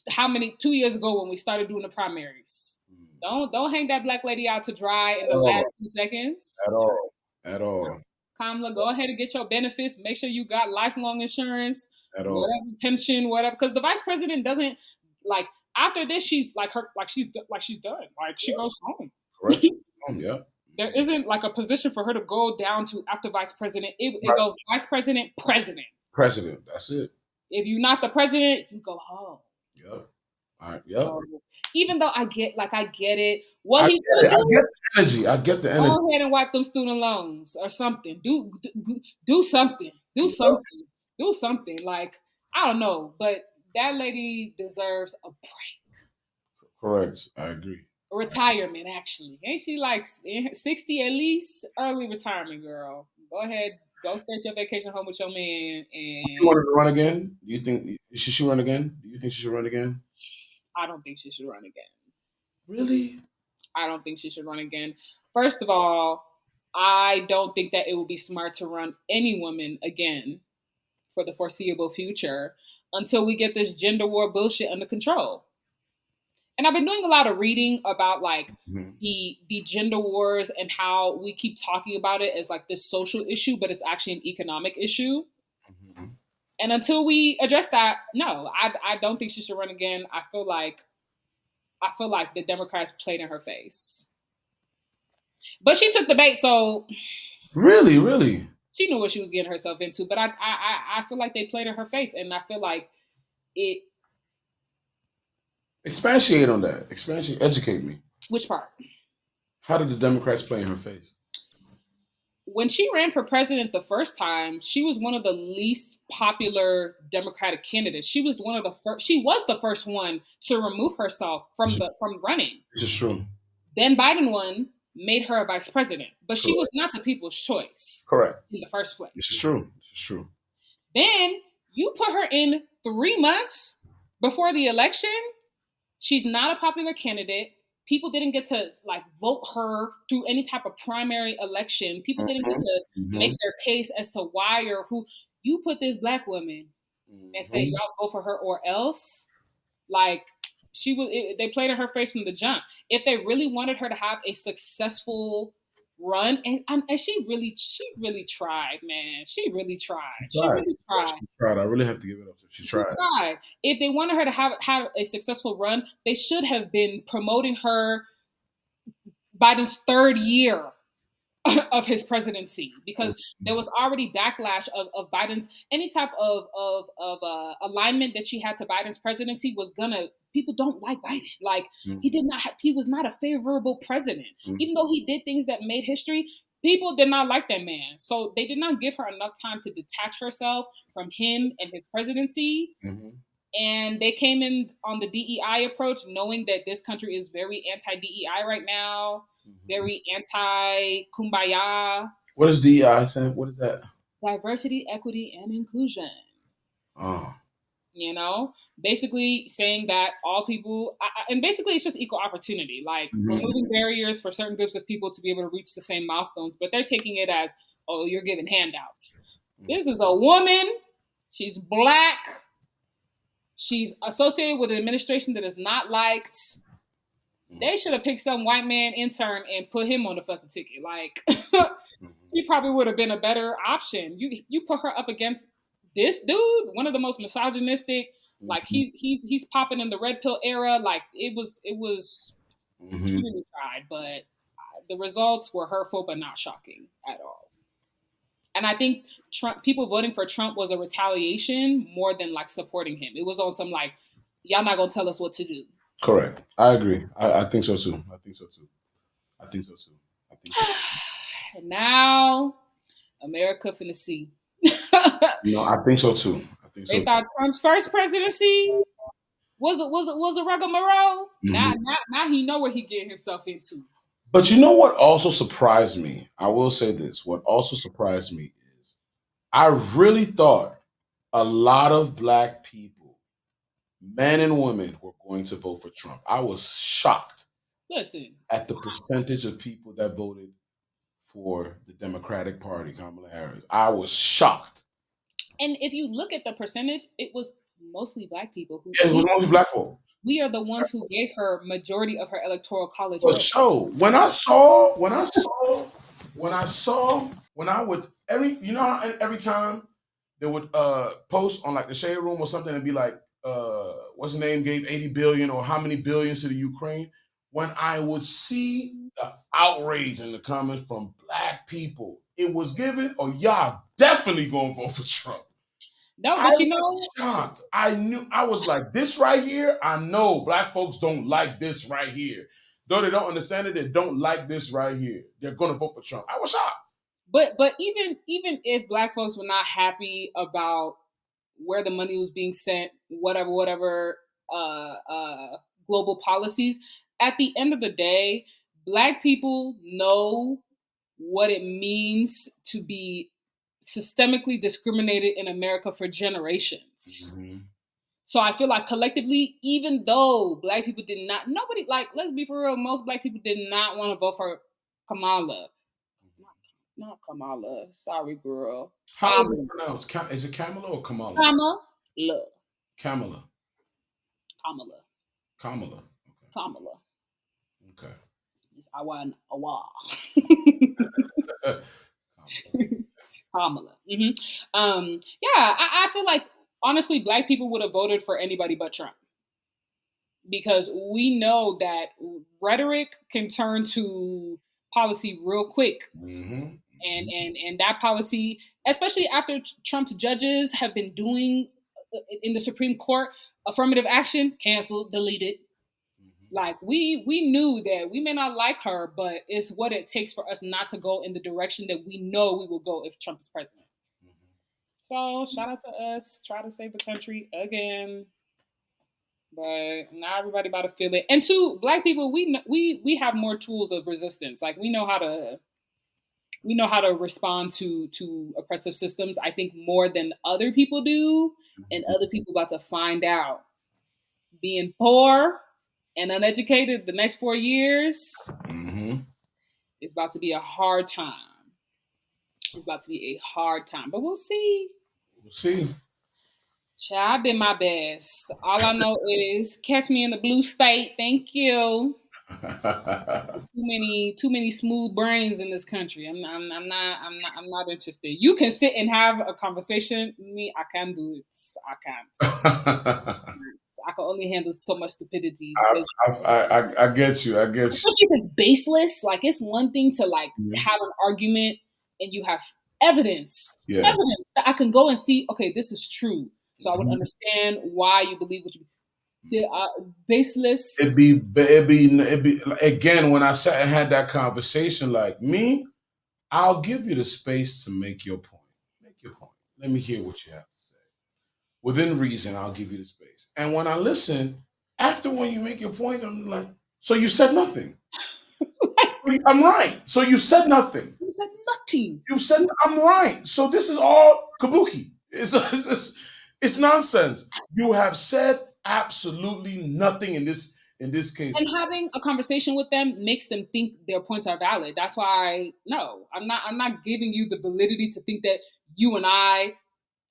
2 years ago when we started doing the primaries. Don't hang that black lady out to dry in the last 2 seconds. At all. Kamala, go ahead and get your benefits. Make sure you got lifelong insurance, At all. whatever pension, whatever. Because the vice president doesn't like after this. She's like she's done. Like she goes home. Correct. Yeah. There isn't like a position for her to go down to after vice president. It Right. goes vice president, president. President. That's it. If you're not the president, you go home. Yep. All right. Yep. Even though I get it. What I he get the energy. I get the energy. go ahead and wipe them student loans or something. Do something. Do something. Do something. Like, I don't know, but that lady deserves a break. Correct. I agree. A retirement, actually. Ain't she like 60 at least? Early retirement, girl. Go ahead. Go stay at your vacation home with your man. And You want her to run again? Do you think she should run again? Do you think she should run again? I don't think she should run again. Really? I don't think she should run again. First of all, I don't think that it would be smart to run any woman again for the foreseeable future until we get this gender war bullshit under control. And I've been doing a lot of reading about like the gender wars and how we keep talking about it as like this social issue, but it's actually an economic issue. Mm-hmm. And until we address that, no, I don't think she should run again. I feel like the Democrats played in her face. But she took the bait, so Really? she knew what she was getting herself into. But I feel like they played in her face, and I feel like it. Expatiate on that. Educate me. Which part? How did the Democrats play in her face? When she ran for president the first time, she was one of the least popular Democratic candidates. She was one of the first. She was the first one to remove herself from running. This is true. Then Biden won, made her a vice president, but she was not the people's choice. Correct. In the first place. This is true. Then you put her in 3 months before the election. She's not a popular candidate. People didn't get to like vote her through any type of primary election. People didn't get to make their case as to why or who. You put this black woman and say y'all vote for her or else. Like they played in her face from the jump. If they really wanted her to have a successful run, and she really tried, man. She really tried. She really tried. I really have to give it up to her. She tried. If they wanted her to have a successful run, they should have been promoting her Biden's third year of his presidency, because there was already backlash of Biden's any type of alignment that she had to Biden's presidency was gonna. People don't like Biden. Like he was not a favorable president, even though he did things that made history. People did not like that man, so they did not give her enough time to detach herself from him and his presidency. And they came in on the DEI approach, knowing that this country is very anti-DEI right now, very anti-kumbaya. What is DEI, Sam? What is that? Diversity, equity, and inclusion. Oh. You know, basically saying that all people, and basically it's just equal opportunity, like removing barriers for certain groups of people to be able to reach the same milestones, but they're taking it as, oh, you're giving handouts. This is a woman. She's black. She's associated with an administration that is not liked. They should have picked some white man intern and put him on the fucking ticket. Like, he probably would have been a better option. You put her up against this dude, one of the most misogynistic. Like he's popping in the red pill era. Like it was. She really tried, but the results were hurtful, but not shocking at all. And I think people voting for Trump was a retaliation more than like supporting him. It was on some like, y'all not gonna tell us what to do. Correct. I agree. I think so too. And now, America finna see. No, I think so too. They thought Trump's first presidency was a rigmarole. Now he know what he getting himself into. But you know what also surprised me? I will say this. What also surprised me is I really thought a lot of black people, men and women, were going to vote for Trump. I was shocked at the percentage of people that voted for the Democratic Party, Kamala Harris. I was shocked. And if you look at the percentage, it was mostly black people. It was mostly black folk. We are the ones who gave her majority of her electoral college. So when I would you know how every time they would post on like the shade room or something and be like, what's the name gave 80 billion or how many billions to the Ukraine? When I would see the outrage in the comments from black people, it was given, or y'all definitely gonna vote for Trump. No, I but you was know, shocked. I was like, this right here, I know black folks don't like this right here. Though they don't understand it, they don't like this right here. They're gonna vote for Trump. I was shocked. but even if black folks were not happy about where the money was being sent, whatever global policies, at the end of the day, black people know what it means to be systemically discriminated in America for generations. Mm-hmm. So I feel like collectively, even though black people did not, nobody, like, let's be for real, most black people did not want to vote for Kamala. Not Kamala. Sorry, girl. How is it pronounced? Is it Kamala or Kamala? Kamala. Kamala. Kamala. Kamala. Kamala. Okay. It's Awah and Awah. Kamala. Kamala. Yeah, I feel like honestly, black people would have voted for anybody but Trump because we know that rhetoric can turn to policy real quick. Mm-hmm. And that policy, especially after Trump's judges have been doing in the Supreme Court, affirmative action, canceled, deleted. Like we knew that we may not like her, but it's what it takes for us not to go in the direction that we know we will go if Trump is president. So shout out to us, try to save the country again. But not everybody about to feel it. And two, black people, we have more tools of resistance. Like we know how to respond to oppressive systems. I think more than other people do, and other people about to find out. Being poor and uneducated the next 4 years, it's about to be a hard time. It's about to be a hard time, but we'll see. We'll see. Child, I did my best. All I know is catch me in the blue state. Thank you. Too many smooth brains in this country. I'm not interested. You can sit and have a conversation. Me, I can't do it. I can't. I can only handle so much stupidity. I get you. I get you. Especially if it's baseless. Like it's one thing to like have an argument and you have evidence that I can go and see. Okay, this is true. So I would understand why you believe what you. Baseless. It'd be again when I sat and had that conversation. Like me, I'll give you the space to make your point. Make your point. Let me hear what you have to say. Within reason, I'll give you the space. And when I listen, after when you make your point, I'm like, so you said nothing. I'm right. So you said nothing. You said nothing. You said I'm right. So this is all kabuki. It's nonsense. You have said absolutely nothing in this case. And having a conversation with them makes them think their points are valid. That's why I'm not giving you the validity to think that you and I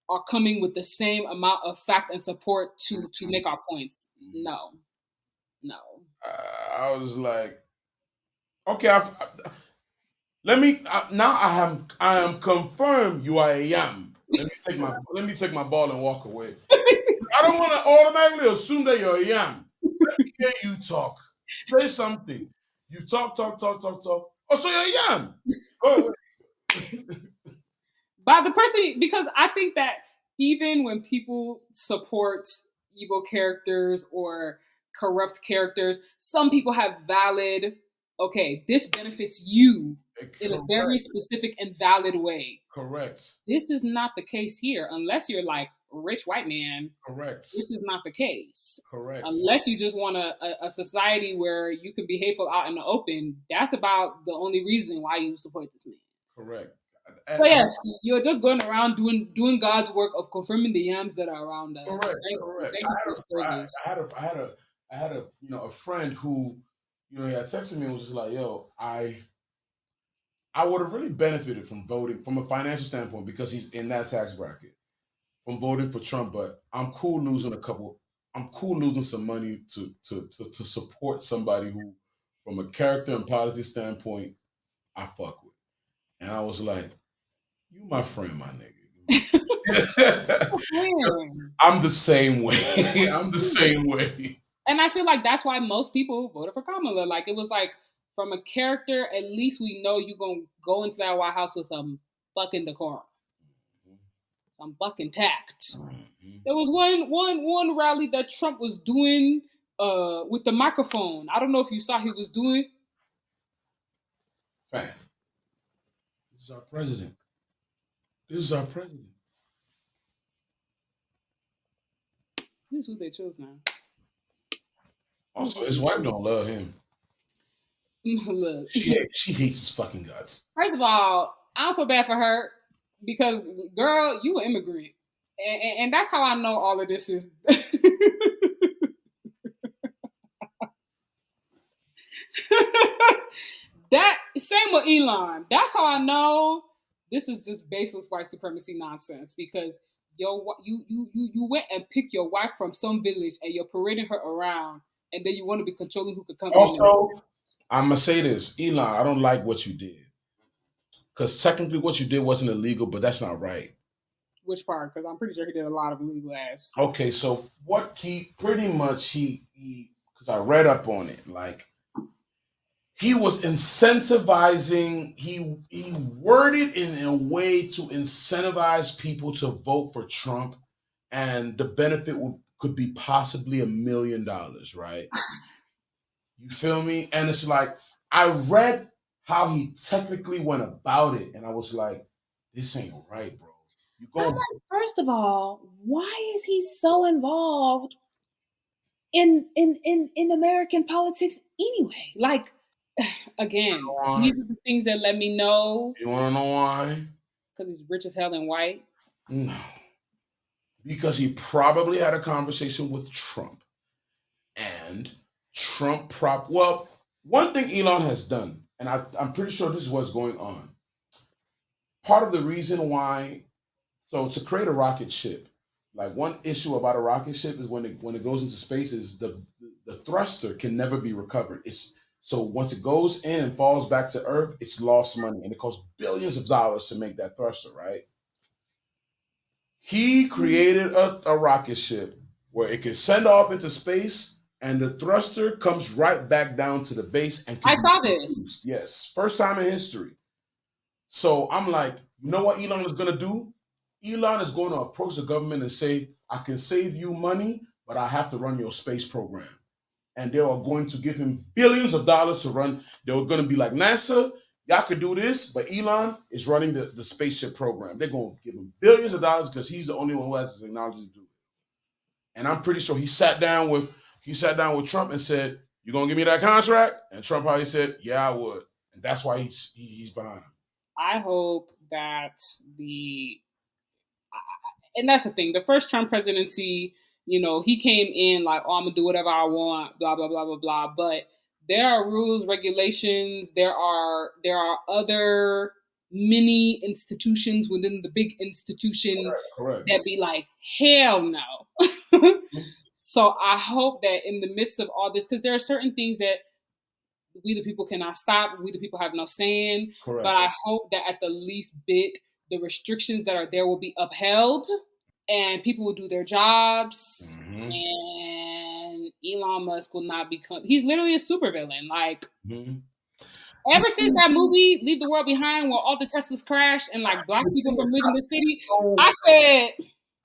are coming with the same amount of fact and support to make our points. No. I was like, okay, let me now I am confirmed you are a yam. Let me take my ball and walk away. I don't want to automatically assume that you're a yam. Let me hear you talk. Say something. You talk. Oh, so you're a yam. Go away. By the person, because I think that even when people support evil characters or corrupt characters, some people have valid, okay, this benefits you in a very specific and valid way. Correct. This is not the case here, unless you're like a rich white man. Correct. This is not the case. Correct. Unless you just want a society where you can be hateful out in the open, that's about the only reason why you support this man. Correct. So yes, you're just going around doing God's work of confirming the yams that are around us. Correct. Thank you for the service. I had a friend who he had texted me and was just like, yo, I would have really benefited from voting from a financial standpoint because he's in that tax bracket from voting for Trump, but I'm cool losing some money to support somebody who, from a character and policy standpoint, I fuck with. And I was like, You my friend, my nigga. When? I'm the same way. I'm the same way. And I feel like that's why most people voted for Kamala. Like it was like from a character, at least we know you're gonna go into that White House with some fucking decorum, some fucking tact. There was one rally that Trump was doing with the microphone. I don't know if you saw he was doing. Fam, this is our president. This is our president. This is who they chose now. Also, his wife don't love him. Look, She hates his fucking guts. first of all, I don't feel bad for her because, girl, you an immigrant, and that's how I know all of this is. That same with Elon. That's how I know this is just baseless white supremacy nonsense because you went and picked your wife from some village and you're parading her around, and then you want to be controlling who could come in. Also, I'm gonna say this, Elon. I don't like what you did because technically what you did wasn't illegal, but that's not right. Which part? Because I'm pretty sure he did a lot of illegal ass. Okay, so what he pretty much he because I read up on it, like he was incentivizing. He worded in a way to incentivize people to vote for Trump, and the benefit could be possibly $1 million, right? You feel me? And it's like I read how he technically went about it, and I was like, this ain't right, bro. You I'm go. like, first of all, why is he so involved in American politics anyway? Like, again, these are the things that let me know. You want to know why? Because he's rich as hell and white. No, because he probably had a conversation with Trump, and Trump well, one thing Elon has done, and I'm pretty sure this is what's going on. Part of the reason why, so to create a rocket ship, like one issue about a rocket ship is when it goes into space is the thruster can never be recovered. It's so once it goes in and falls back to Earth, it's lost money, and it costs billions of dollars to make that thruster, right? He created a rocket ship where it can send off into space and the thruster comes right back down to the base. And I saw this. Yes, first time in history. So I'm like, you know what Elon is going to do? Elon is going to approach the government and say, I can save you money, but I have to run your space program. And they are going to give him billions of dollars to run. They were going to be like, NASA, y'all could do this, but Elon is running the spaceship program. They're going to give him billions of dollars because he's the only one who has the technology to do it. And I'm pretty sure he sat down with Trump and said, "You gonna give me that contract?" And Trump probably said, "Yeah, I would." And that's why he's behind him. I hope that and that's the thing. The first Trump presidency, he came in like, "Oh, I'm gonna do whatever I want," blah blah blah blah blah. But there are rules, regulations. There are other mini institutions within the big institution Correct. that be like, hell no. So I hope that in the midst of all this, because there are certain things that we the people cannot stop, we the people have no saying. Correct. But I hope that at the least bit, the restrictions that are there will be upheld and people will do their jobs. Mm-hmm. And Elon Musk will not become, he's literally a supervillain. Like, ever since that movie, Leave the World Behind, where all the Teslas crashed and like black people from leaving the city, I said,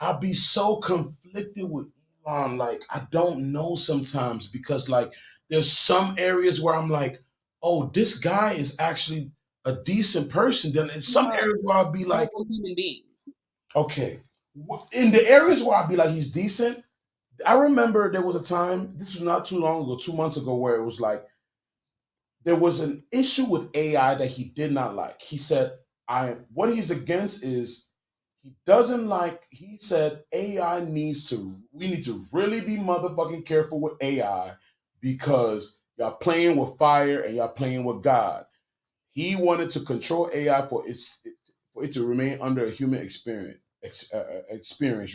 I'll be so conflicted with Elon. Like, I don't know sometimes because like there's some areas where I'm like, oh, this guy is actually a decent person. Then in some areas where I'll be like, a human being. Okay. In the areas where I'll be like, he's decent. I remember there was a time, this was not too long ago, 2 months ago, where it was like, there was an issue with AI that he did not like. He said, what he's against is he said we need to really be motherfucking careful with AI because y'all playing with fire and y'all playing with God. He wanted to control AI for it to remain under a human experience,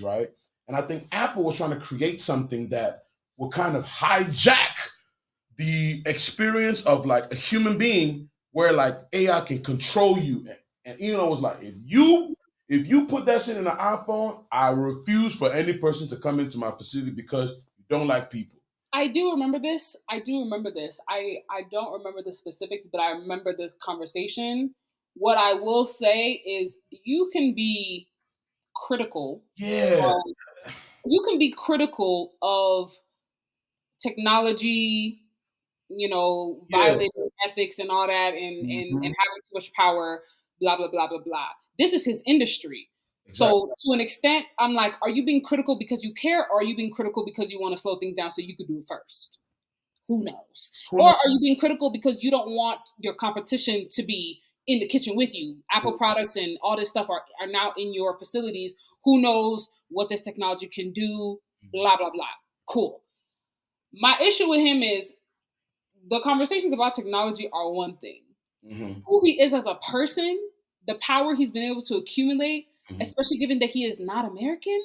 right? And I think Apple was trying to create something that will kind of hijack the experience of like a human being where like AI can control you And Elon was like, if you put that shit in an iPhone, I refuse for any person to come into my facility because you don't like people. I do remember this. I do remember this. I don't remember the specifics, but I remember this conversation. What I will say is you can be critical. Yeah, You can be critical of technology, yeah, violating ethics and all that, and mhm, having too much power, blah blah blah blah blah. This is his industry. exactly. So to an extent, I'm like, are you being critical because you care, or are you being critical because you want to slow things down so you could do it first? Who knows? Who Or knows? are you being critical because you don't want your competition to be in the kitchen with you? Apple products and all this stuff are now in your facilities. Who knows what this technology can do? Blah blah blah. Cool. My issue with him is the conversations about technology are one thing. Mm-hmm. Who he is as a person, the power he's been able to accumulate, Mm-hmm. especially given that he is not American,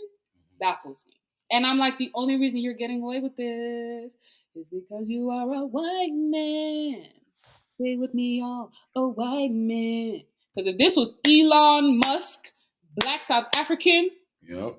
baffles me. And I'm like, the only reason you're getting away with this is because you are a white man. Stay with me, all a white man. Because if this was Elon Musk, black South African, Yep.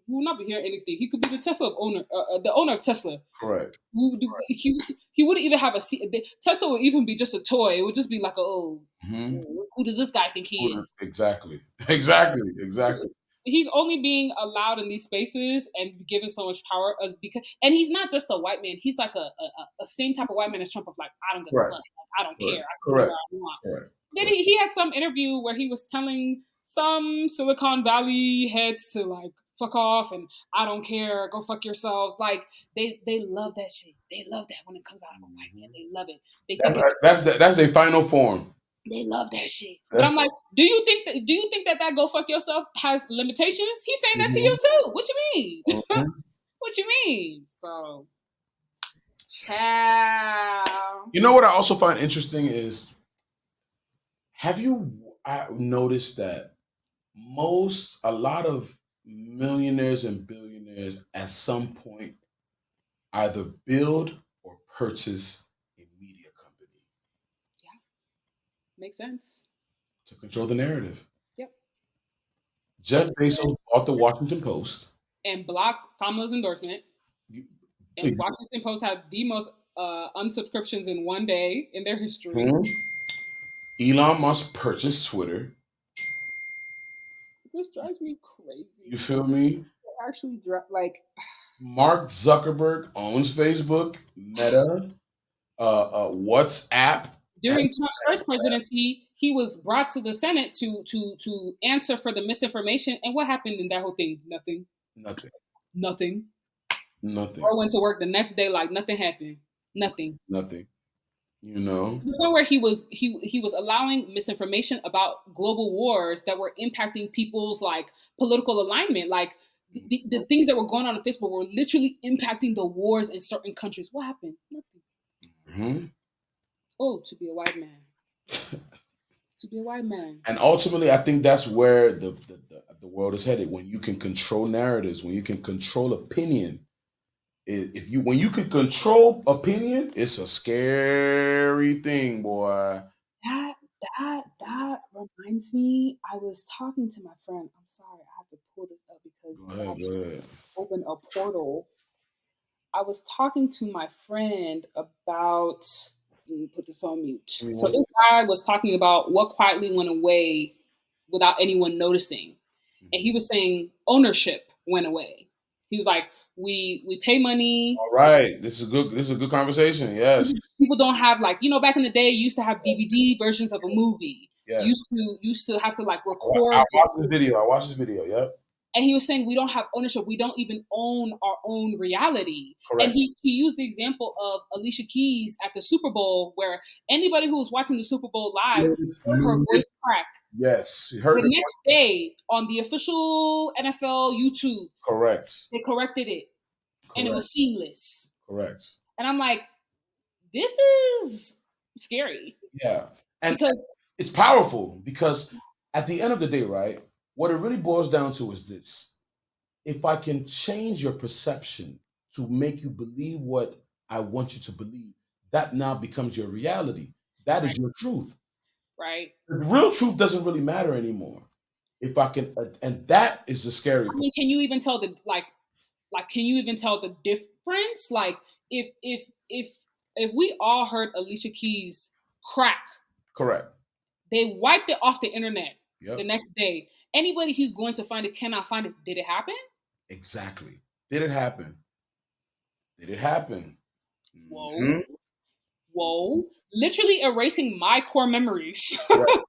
we will not be hearing anything. He could be the owner of Tesla. Correct. He wouldn't even have a seat. Tesla would even be just a toy. It would just be like, Mm-hmm. who does this guy think he is? Exactly. Exactly. He's only being allowed in these spaces and given so much power and he's not just a white man. He's like a same type of white man as Trump of like, I don't give a fuck. Correct. Like, I don't care. Correct. I can do Correct. what I want. Correct. Then he had some interview where he was telling some Silicon Valley heads to like fuck off and I don't care, go fuck yourselves. Like they love that shit. They love that when it comes out of a white man. They love it. They think That's a final form. they love that shit. But I'm like, do you think that go fuck yourself has limitations? He's saying that to you too. What you mean? Mm-hmm. What you mean? So, ciao. You know what I also find interesting is, have you noticed that a lot of millionaires and billionaires at some point either build or purchase a media company Yeah, makes sense. to control the narrative? Yep. Jeff Bezos bought the Washington Post. And blocked Kamala's endorsement. And Washington Post had the most unsubscriptions in one day in their history. Elon Musk purchased Twitter. This drives me crazy. You feel me? It actually like Mark Zuckerberg owns Facebook, Meta, WhatsApp. During Trump's first presidency, he was brought to the Senate to answer for the misinformation. And what happened in that whole thing? Nothing. Or went to work the next day like nothing happened. Nothing. You know, the point where he was allowing misinformation about global wars that were impacting people's like political alignment. Like the things that were going on Facebook were literally impacting the wars in certain countries. What happened? Nothing. Oh, to be a white man. To be a white man. And ultimately, I think that's where the world is headed. When you can control narratives, when you can control opinion. When you can control opinion, it's a scary thing, boy. That reminds me. I was talking to my friend. I'm sorry, I have to pull this up because Go ahead. Open a portal. I was talking to my friend about. Let me put this on mute. Mm-hmm. So this guy was talking about what quietly went away without anyone noticing, and he was saying ownership went away. He was like, we pay money. All right, this is a good conversation. Yes, people don't have like back in the day, you used to have DVD versions of a movie. Yes, used to have to like record. I watched this video. Yep. And he was saying we don't have ownership. We don't even own our own reality. Correct. And he used the example of Alicia Keys at the Super Bowl, where anybody who was watching the Super Bowl live heard her voice crack. Yes, the next day on the official NFL YouTube. Correct. They corrected it, and it was seamless. Correct. And I'm like, this is scary. Yeah, and because it's powerful. Because at the end of the day, right, what it really boils down to is this: if I can change your perception to make you believe what I want you to believe, that now becomes your reality. That is your truth. right? The real truth doesn't really matter anymore. If I can, and that is the scary I part. mean, can you even tell the like can you even tell the difference? Like if we all heard Alicia Keys crack, Correct. they wiped it off the internet the Yep. next day. Anybody who's going to find it cannot find it. Did it happen? Exactly. Did it happen? Did it happen? Whoa, Mhm. whoa. Literally erasing my core memories Correct.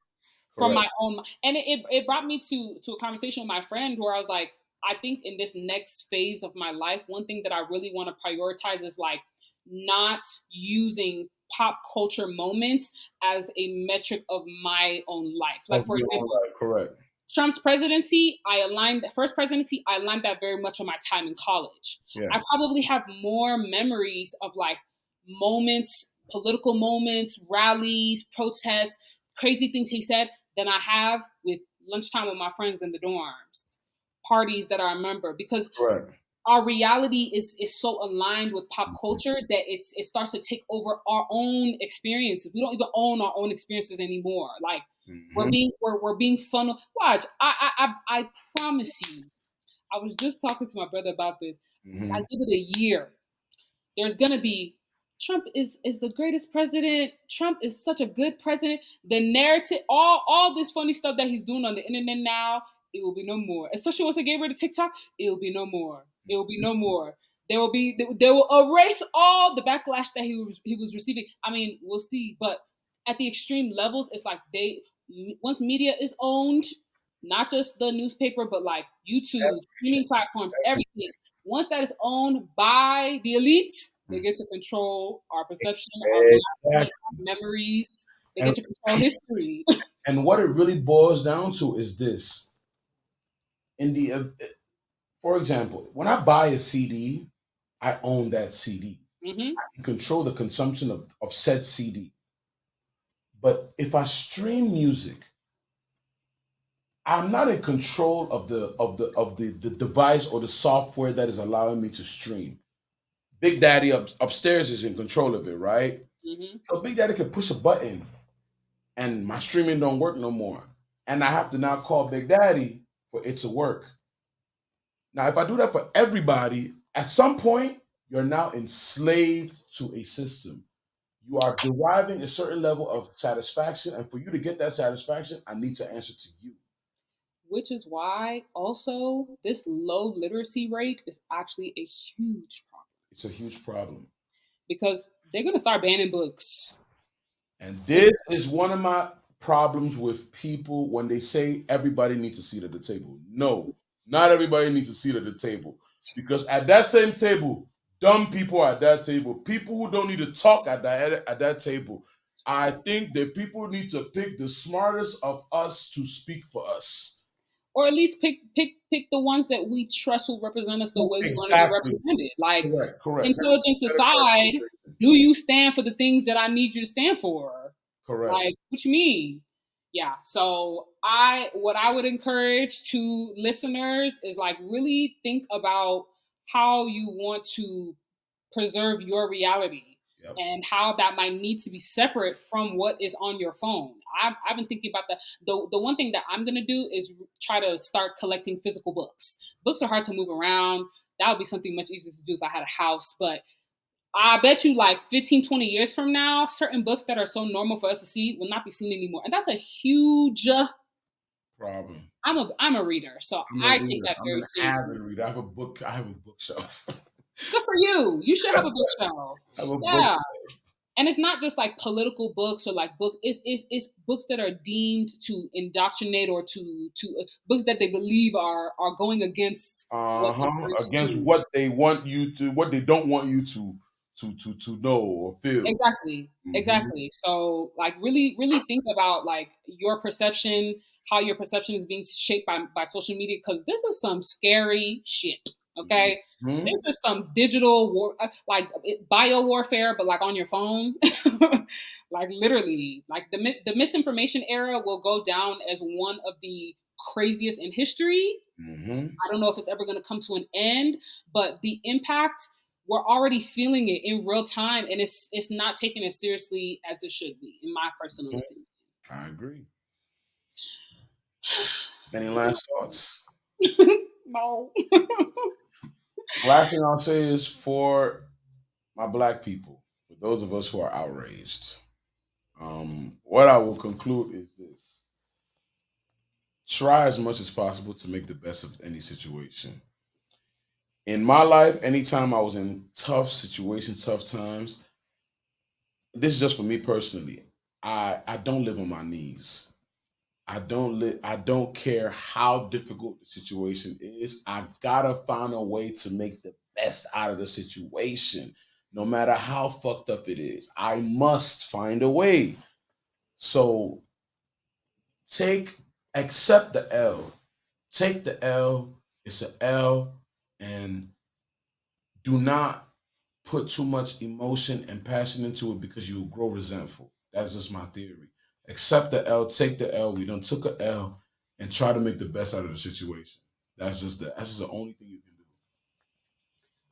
from Correct. my own. And it brought me to a conversation with my friend where I was like, I think in this next phase of my life, one thing that I really want to prioritize is like not using pop culture moments as a metric of my own life. Like Of for your own example, life. Correct. Trump's presidency, first presidency, I aligned that very much on my time in college. Yeah. I probably have more memories of like moments, political moments, rallies, protests, crazy things he said than I have with lunchtime with my friends in the dorms, parties that I remember because Correct. our reality is so aligned with pop culture that it starts to take over our own experiences. We don't even own our own experiences anymore. Like Mhm. we're being funneled. Watch, I promise you. I was just talking to my brother about this. I Mhm. give it a year. There's gonna be Trump is the greatest president. Trump is such a good president. The narrative, all this funny stuff that he's doing on the internet now, it will be no more. Especially once they get rid of TikTok, it will be no more. It will be no more. They will erase all the backlash that he was receiving. I mean, we'll see, but at the extreme levels, it's like once media is owned, not just the newspaper, but like YouTube, streaming platforms, everything. Once that is owned by the elite, they get to control our perception, our reality, Exactly. our memories. They And get to control history. and what it really boils down to is this: in the for example, when I buy a CD, I own that CD. hmm I can control the consumption of said CD. But if I stream music, I'm not in control of the device or the software that is allowing me to stream. Big Daddy upstairs is in control of it, right? hmm So Big Daddy can push a button and my streaming don't work no more. And I have to now call Big Daddy for it to work. Now, if I do that for everybody, at some point, you're now enslaved to a system. You are deriving a certain level of satisfaction. And for you to get that satisfaction, I need to answer to you. Which is why also this low literacy rate is actually a huge problem It's a huge problem. because they're going to start banning books. And It, this is one of my problems with people when they say everybody needs a seat at the table. No, not everybody needs a seat at the table. Because at that same table, dumb people are at that table, people who don't need to talk at that table. I think that people need to pick the smartest of us to speak for us. or at least pick the ones that we trust will represent us the way we want to be Exactly. represented. Like Correct. Correct. intelligence Better aside, clarification. do you stand for the things that I need you to stand for? Correct. Like, what you mean? Yeah. So what I would encourage to listeners is like really think about how you want to preserve your reality Yep. and how that might need to be separate from what is on your phone. I've been thinking about that. The one thing that I'm going to do is try to start collecting physical books. Books are hard to move around. That would be something much easier to do if I had a house. But I bet you like 15, 20 years from now, certain books that are so normal for us to see will not be seen anymore. And that's a huge Problem. I'm a reader, so I'm a I take reader. that I'm very an seriously. avid reader. I have a book. I have a bookshelf. Good for you. You should have a bookshelf. I have a book. Yeah. And it's not just like political books or like books. It's books that are deemed to indoctrinate or to books that they believe are going against what they're Uh-huh. trying to Against do. what they want you to, what they don't want you to know or feel. Exactly. Hmm. Exactly. So like really think about like your perception, how your perception is being shaped by social media because this is some scary shit. Okay? Hmm. This is some digital war like bio warfare but like on your phone. Like literally, like the misinformation era will go down as one of the craziest in history. Hmm. I don't know if it's ever going to come to an end, but the impact we're already feeling it in real time, and it's not taken as seriously as it should be, in my personal opinion. I agree. Any last thoughts? No. Last thing I'll say is for my black people, for those of us who are outraged, what I will conclude is this: try as much as possible to make the best of any situation. In my life, anytime I was in tough situations, tough times, this is just for me personally. I don't live on my knees. I don't care how difficult the situation is. I gotta find a way to make the best out of the situation, no matter how fucked up it is. I must find a way. So take accept the L. Take the L. It's an L, and do not put too much emotion and passion into it because you will grow resentful. That's just my theory. Accept the L, take the L. We done took a L and try to make the best out of the situation. That's just the only thing you can do.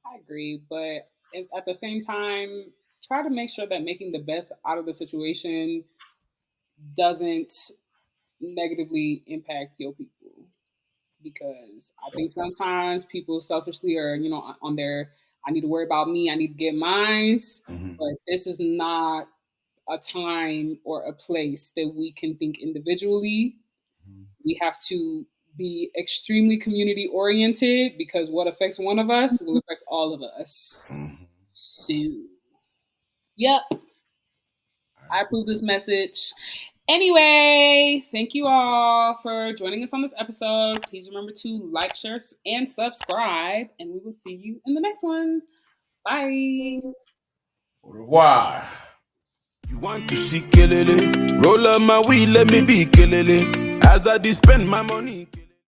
I agree, but at the same time, try to make sure that making the best out of the situation doesn't negatively impact your people. Because I think sometimes people selfishly are, on their, I need to worry about me, I need to get mines, Mhm. but this is not a time or a place that we can think individually. We have to be extremely community oriented because what affects one of us will affect all of us. Mhm. So, yep, I approve this message. Anyway, thank you all for joining us on this episode. Please remember to like, share, and subscribe, and we will see you in the next one. Bye. Au revoir. You want to see Kelele? Roll up my weed, let me be Kelele. As I spend my money.